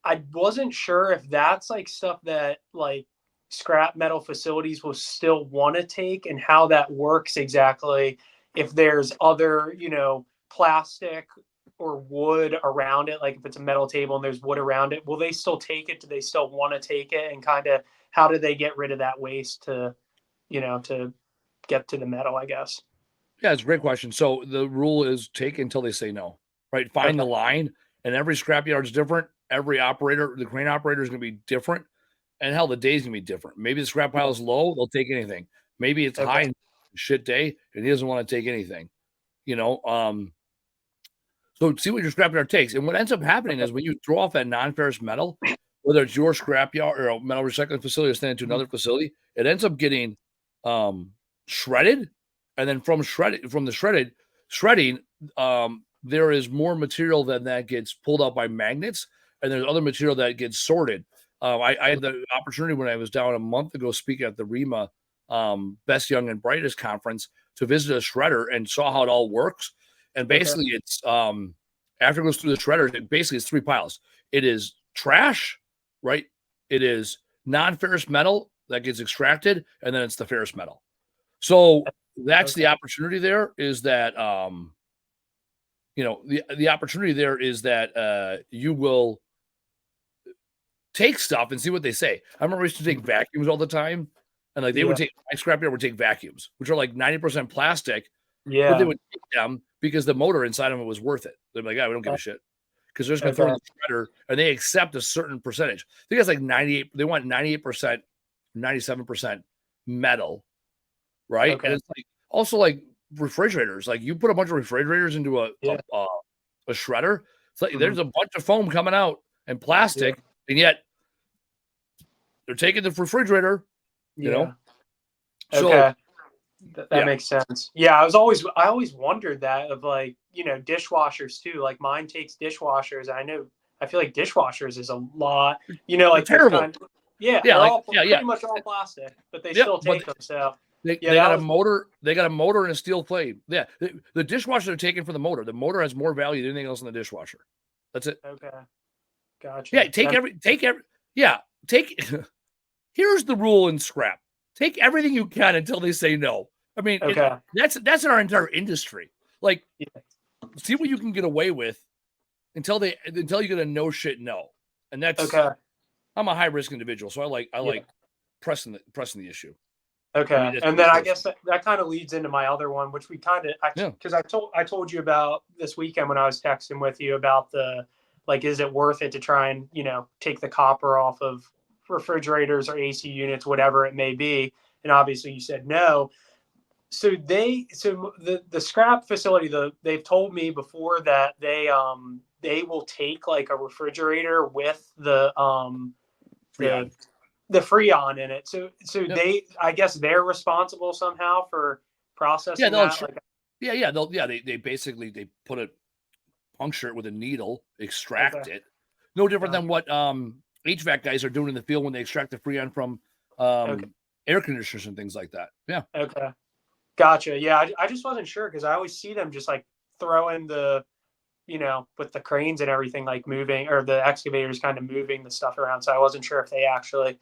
I wasn't sure if that's like stuff that like scrap metal facilities will still want to take and how that works exactly. If there's other, plastic or wood around it, like if it's a metal table and there's wood around it, will they still take it? Do they still want to take it? And kind of how do they get rid of that waste to get to the metal, I guess? Yeah, it's a great question. So the rule is take until they say no, right? Find the line, and every scrapyard is different. Every operator, the crane operator is going to be different. And hell, the day's going to be different. Maybe the scrap pile is low, they'll take anything. Maybe it's high and shit day, and he doesn't want to take anything. So see what your scrapyard takes. And what ends up happening is when you throw off that non-ferrous metal, whether it's your scrapyard or a metal recycling facility or send it to another facility, it ends up getting shredded. And then from the shredding, there is more material than that gets pulled out by magnets, and there's other material that gets sorted. I had the opportunity when I was down a month ago speaking at the REMA Best Young and Brightest conference to visit a shredder and saw how it all works. And basically it's after it goes through the shredder, it's three piles. It is trash, right? It is non-ferrous metal that gets extracted, and then it's the ferrous metal. So that's the opportunity there is that the opportunity there is that you will take stuff and see what they say. I remember we used to take vacuums all the time, and like they would take my scrapyard would take vacuums, which are like 90% plastic. Yeah, but they would take them because the motor inside of it was worth it. They're like, we don't give a shit because they're just gonna throw it in the shredder, and they accept a certain percentage. I think it's like 98. They want 98%, 97% metal, right? And it's like also like refrigerators. Like you put a bunch of refrigerators into a shredder. It's like there's a bunch of foam coming out and plastic, and yet they're taking the refrigerator. So that makes sense. Yeah, I always wondered that of like dishwashers too. Like mine takes dishwashers. I feel like dishwashers is a lot. Like terrible. Pretty much all plastic, but they still take them. So they got a motor. They got a motor and a steel plate. Yeah, the dishwasher are taken for the motor. The motor has more value than anything else in the dishwasher. That's it. Okay, gotcha. Yeah, Here's the rule in scrap: take everything you can until they say no. I mean, that's in our entire industry. Like, see what you can get away with until you get a no shit no, and that's I'm a high risk individual, so I like pressing the issue. Okay, and then I guess that kind of leads into my other one, which we kind of because I told you about this weekend when I was texting with you about the is it worth it to try and take the copper off of refrigerators or AC units, whatever it may be, and obviously you said no. So the scrap facility, they've told me before that they will take like a refrigerator with the Freon in it. So I guess they're responsible somehow for processing that. They basically they put a puncture it with a needle, extract it. No different than what HVAC guys are doing in the field when they extract the Freon from air conditioners and things like that. Yeah. Okay. Gotcha. Yeah, I just wasn't sure because I always see them just like throwing the, with the cranes and everything, like moving, or the excavators kind of moving the stuff around. So I wasn't sure if they actually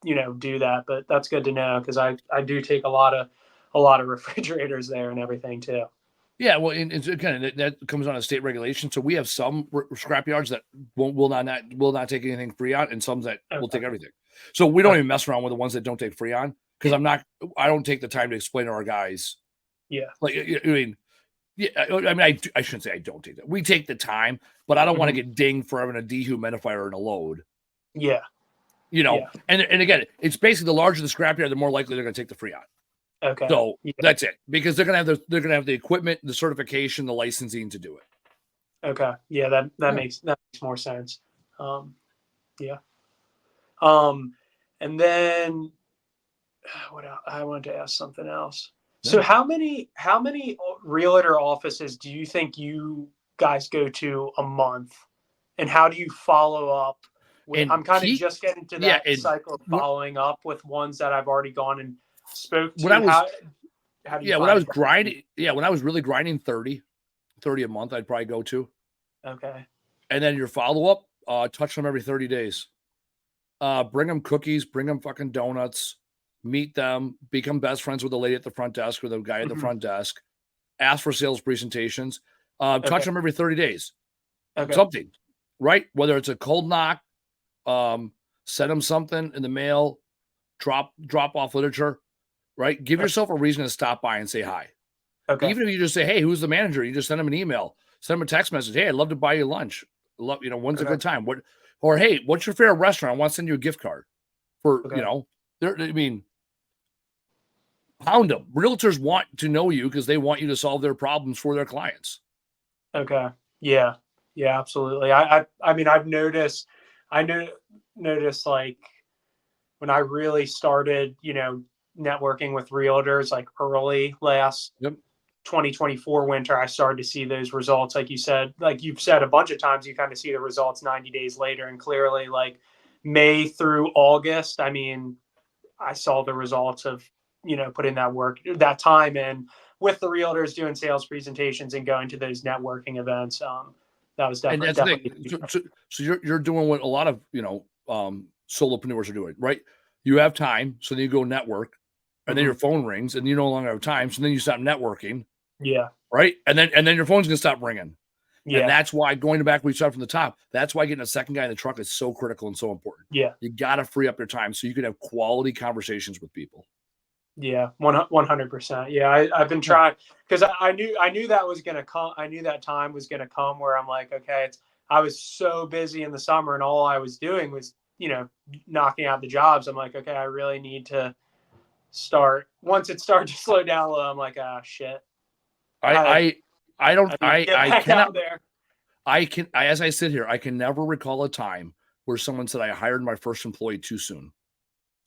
do that, but that's good to know because I do take a lot of refrigerators there and everything too. Yeah, well, and it's, again, that comes on a state regulation. So we have some scrap yards that will not take anything free on, and some that will take everything. So we don't even mess around with the ones that don't take free on, because I don't take the time to explain to our guys. Yeah, like, I mean, yeah, I mean, I shouldn't say I don't take that. We take the time, but I don't want to get dinged for having a dehumidifier and a load. Yeah, and again, it's basically the larger the scrapyard, the more likely they're going to take the free on. Okay. So that's it, because they're gonna have the equipment, the certification, the licensing to do it. Okay. Yeah, that makes more sense. Yeah. And then what else? I wanted to ask something else. Yeah. So how many realtor offices do you think you guys go to a month, and how do you follow up? I'm kind of just getting to that cycle of following up with ones that I've already gone and spoke to. How do you when I was grinding, when I was really grinding 30 a month, I'd probably go to. Okay. And then your follow-up, touch them every 30 days. Bring them cookies, bring them fucking donuts, meet them, become best friends with the lady at the front desk or the guy at the front desk, ask for sales presentations, touch them every 30 days. Okay. Something, right? Whether it's a cold knock, send them something in the mail, drop off literature. Right? Give yourself a reason to stop by and say hi. Okay. Even if you just say, hey, who's the manager? You just send them an email, send them a text message. Hey, I'd love to buy you lunch. When's a good time? Or hey, what's your favorite restaurant? I want to send you a gift card for, pound them. Realtors want to know you because they want you to solve their problems for their clients. Okay. Yeah. Yeah, absolutely. I mean, I've noticed, like when I really started, networking with realtors, like early last 2024 winter, I started to see those results. Like you've said a bunch of times, you kind of see the results 90 days later. And clearly, like May through August, I mean, I saw the results of, putting that time in with the realtors, doing sales presentations and going to those networking events. That was definitely. So you're doing what a lot of, solopreneurs are doing, right? You have time, so then you go network, and then your phone rings, and you no longer have time, so then you stop networking. Yeah. Right, and then your phone's gonna stop ringing. Yeah. And that's why, going back, we started from the top. That's why getting a second guy in the truck is so critical and so important. Yeah. You got to free up your time so you can have quality conversations with people. Yeah, 100%. Yeah, I've been trying, because I knew that was gonna come. I knew that time was gonna come where I'm like, okay, I was so busy in the summer, and all I was doing was, knocking out the jobs. I'm like, okay, I really need to start. Once it started to slow down a little, I'm like, ah, shit. I as I sit here, I can never recall a time where someone said I hired my first employee too soon.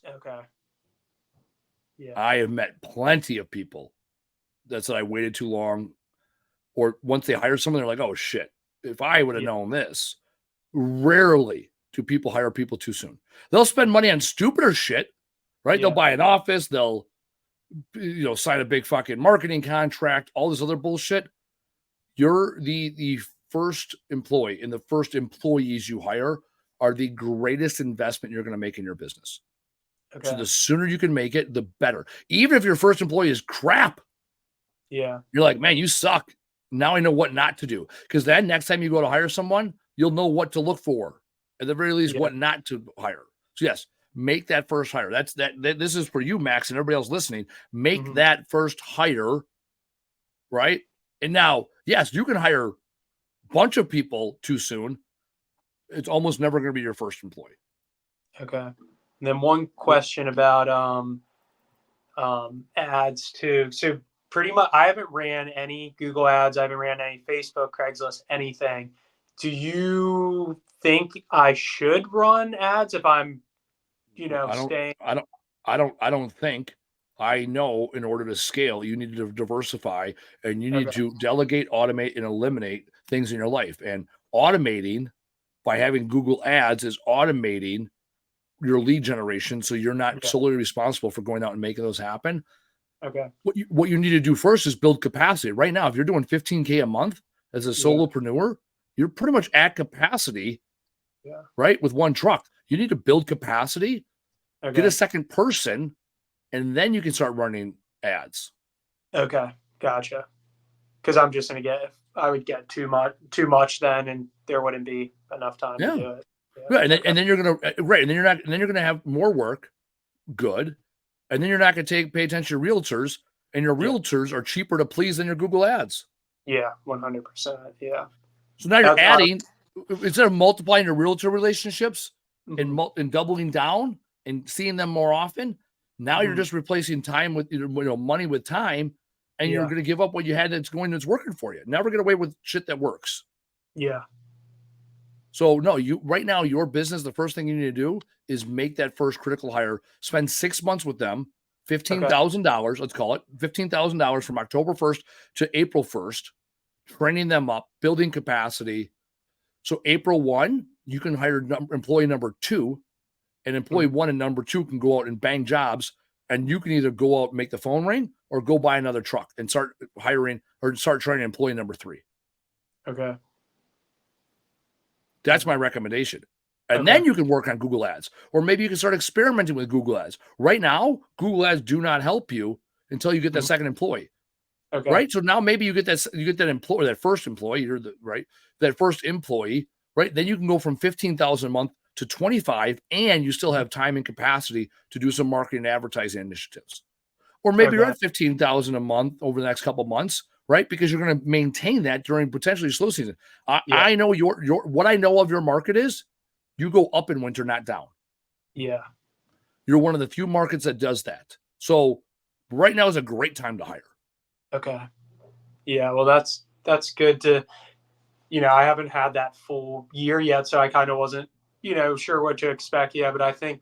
Okay. Yeah. I have met plenty of people that said I waited too long, or once they hire someone, they're like, oh shit, if I would have known this. Rarely do people hire people too soon. They'll spend money on stupider shit, right? Yeah. They'll buy an office, they'll sign a big fucking marketing contract, all this other bullshit. You're the first employee, and the first employees you hire are the greatest investment you're going to make in your business. Okay. So the sooner you can make it, the better. Even if your first employee is crap. Yeah. You're like, man, you suck. Now I know what not to do. Because then next time you go to hire someone, you'll know what to look for. At the very least, what not to hire. So yes, make that first hire. This is for you, Max, and everybody else listening. Make that first hire, right? And now, yes, you can hire a bunch of people too soon. It's almost never going to be your first employee. Okay. And then one question about ads too. So pretty much, I haven't ran any Google ads. I haven't ran any Facebook, Craigslist, anything. Do you think I should run ads if I'm, staying? I don't think. I know in order to scale, you need to diversify, and you need to delegate, automate, and eliminate things in your life. And automating by having Google ads is automating your lead generation, so you're not solely responsible for going out and making those happen. Okay. What you need to do first is build capacity. Right now, if you're doing $15K a month as a solopreneur, you're pretty much at capacity, right? With one truck. You need to build capacity, get a second person, and then you can start running ads. Okay. Gotcha. because I'm just going to I would get too much then, and there wouldn't be enough time to do it. Yeah. Right. And then you're going to, right. And then you're going to have more work. Good. And then you're not going to pay attention to realtors, and your realtors are cheaper to please than your Google ads. Yeah. 100%. Yeah. So now you're adding, instead of multiplying your realtor relationships and doubling down and seeing them more often, now you're just replacing time with, money with time, and you're going to give up what you had that's working for you. Never get away with shit that works. Yeah. So no, right now, your business, the first thing you need to do is make that first critical hire. Spend 6 months with them, $15,000, let's call it $15,000 from October 1st to April 1st, training them up, building capacity. So April 1, you can hire employee number 2, and employee 1 and number 2 can go out and bang jobs, and you can either go out and make the phone ring or go buy another truck and start hiring or start training employee number 3. Okay. That's my recommendation. And then you can work on Google ads, or maybe you can start experimenting with Google ads. Right now, Google ads do not help you until you get that second employee. Okay. Right. So now maybe you get that employee, that first employee, that first employee, right? Then you can go from 15,000 a month to 25, and you still have time and capacity to do some marketing and advertising initiatives. Or maybe you're at 15,000 a month over the next couple of months, right? Because you're going to maintain that during potentially slow season. I know what I know of your market is you go up in winter, not down. Yeah. You're one of the few markets that does that. So right now is a great time to hire. Okay. Yeah. Well, that's good to, I haven't had that full year yet, so I kind of wasn't, sure what to expect yet. But I think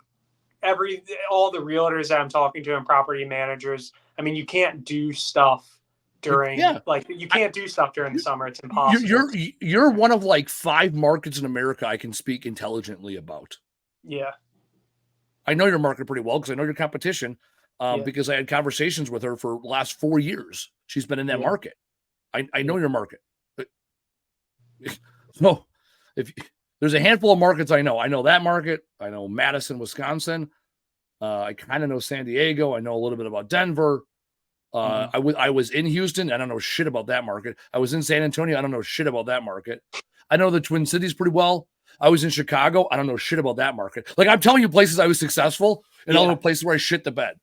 all the realtors that I'm talking to and property managers, I mean, you can't do stuff during you can't do stuff during the summer. It's impossible. You're one of like 5 markets in America I can speak intelligently about. Yeah. I know your market pretty well because I know your competition because I had conversations with her for the last 4 years. She's been in that market. I know your market. So if there's a handful of markets I know that market. I know Madison, Wisconsin. I kind of know San Diego. I know a little bit about Denver. I was in Houston. I don't know shit about that market. I was in San Antonio. I don't know shit about that market. I know the Twin Cities pretty well. I was in Chicago. I don't know shit about that market. Like, I'm telling you places I was successful and all the places where I shit the bed.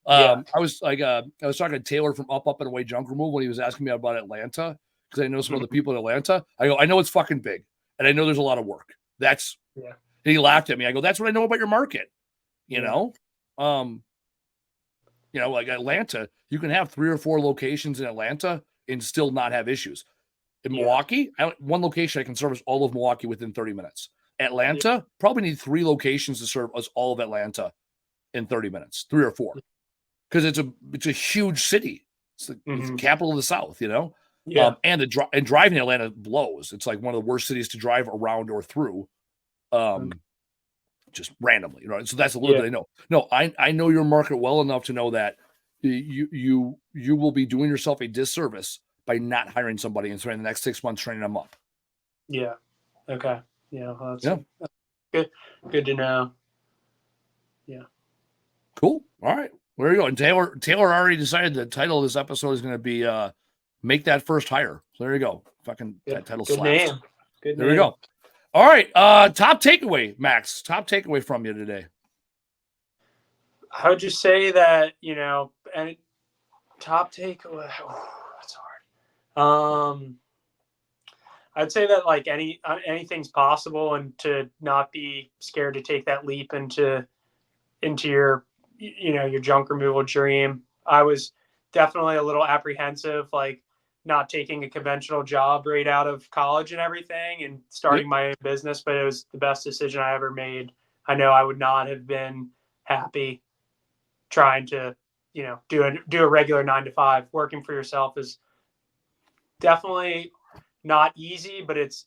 I was talking to Taylor from Up and Away Junk Removal when he was asking me about Atlanta, because I know some of the people in Atlanta. I go, I know it's fucking big, and I know there's a lot of work. And he laughed at me. I go, that's what I know about your market. Like Atlanta, you can have 3 or 4 locations in Atlanta and still not have issues. In Milwaukee, one location I can service all of Milwaukee within 30 minutes. Atlanta, probably need 3 locations to serve us all of Atlanta in 30 minutes, 3 or 4, because it's a huge city. It's the capital of the South, and driving Atlanta blows. It's like one of the worst cities to drive around or through, just randomly, right? So that's a little bit I know. No, I know your market well enough to know that you will be doing yourself a disservice by not hiring somebody and spending the next 6 months training them up. Yeah. Okay. Yeah. Well, that's good. Good to know. Yeah. Cool. All right. There you go. And Taylor already decided the title of this episode is going to be "Make That First Hire." So there you go. Fucking that title slaps. Good name. Good there we go. All right. Top takeaway, Max. Top takeaway from you today. I would just say that, and top takeaway. That's hard. I'd say that like anything's possible, and to not be scared to take that leap into your, your junk removal dream. I was definitely a little apprehensive, like not taking a conventional job right out of college and everything and starting my own business, but it was the best decision I ever made. I know I would not have been happy trying to, do a regular 9-to-5. Working for yourself is definitely not easy, but it's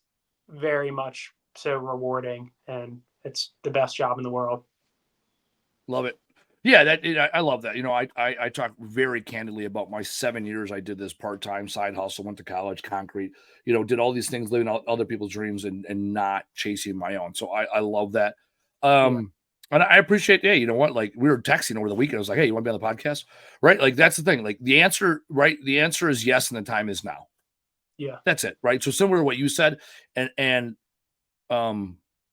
very much so rewarding, and it's the best job in the world. Love it. Yeah, I love that. I talk very candidly about my 7 years. I did this part-time side hustle, went to college, concrete, did all these things, living out other people's dreams and not chasing my own. So I love that. And I appreciate, you know what? Like, we were texting over the weekend. I was like, hey, you want to be on the podcast? Right? Like, that's the thing. Like, the answer is yes, and the time is now. Yeah. That's it, right? So similar to what you said, and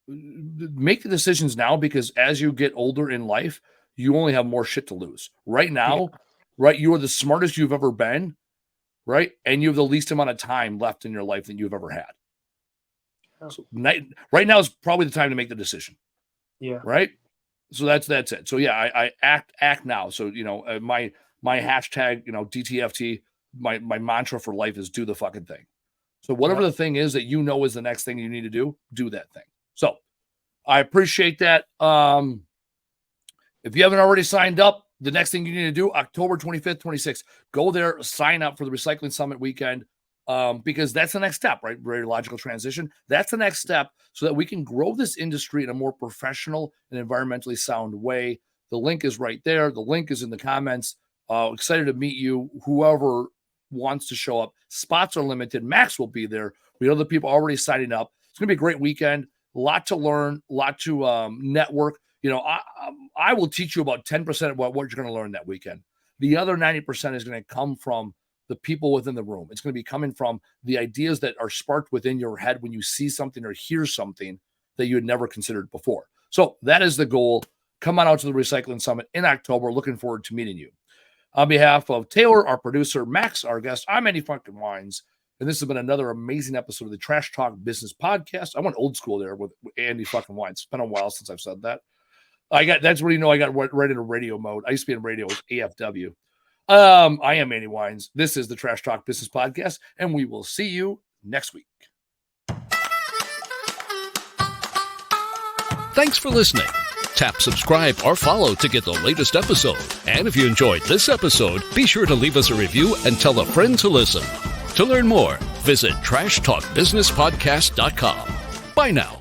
make the decisions now, because as you get older in life, you only have more shit to lose. Right now, right, you are the smartest you've ever been, right? And you have the least amount of time left in your life that you've ever had. So right now is probably the time to make the decision. Yeah. Right. So that's it. So yeah, I act now. So, my hashtag, DTFT, my mantra for life is do the fucking thing. So whatever the thing is that is the next thing you need to do that thing. So I appreciate that. If you haven't already signed up, the next thing you need to do, October 25th, 26th, go there, sign up for the Recycling Summit weekend, because that's the next step, right? Very logical transition. That's the next step so that we can grow this industry in a more professional and environmentally sound way. The link is right there. The link is in the comments. Excited to meet you. Whoever wants to show up. Spots are limited. Max will be there. We have other people already signing up. It's going to be a great weekend. A lot to learn, a lot to network. I will teach you about 10% of what you're going to learn that weekend. The other 90% is going to come from the people within the room. It's going to be coming from the ideas that are sparked within your head when you see something or hear something that you had never considered before. So that is the goal. Come on out to the Recycling Summit in October. Looking forward to meeting you. On behalf of Taylor, our producer, Max, our guest, I'm Andy fucking Weins. And this has been another amazing episode of the Trash Talk Business Podcast. I went old school there with Andy fucking Weins. It's been a while since I've said that. That's where I got right into radio mode. I used to be in radio with AFW. I am Andy Weins. This is the Trash Talk Business Podcast, and we will see you next week. Thanks for listening. Tap subscribe or follow to get the latest episode. And if you enjoyed this episode, be sure to leave us a review and tell a friend to listen. To learn more, visit trashtalkbusinesspodcast.com. Bye now.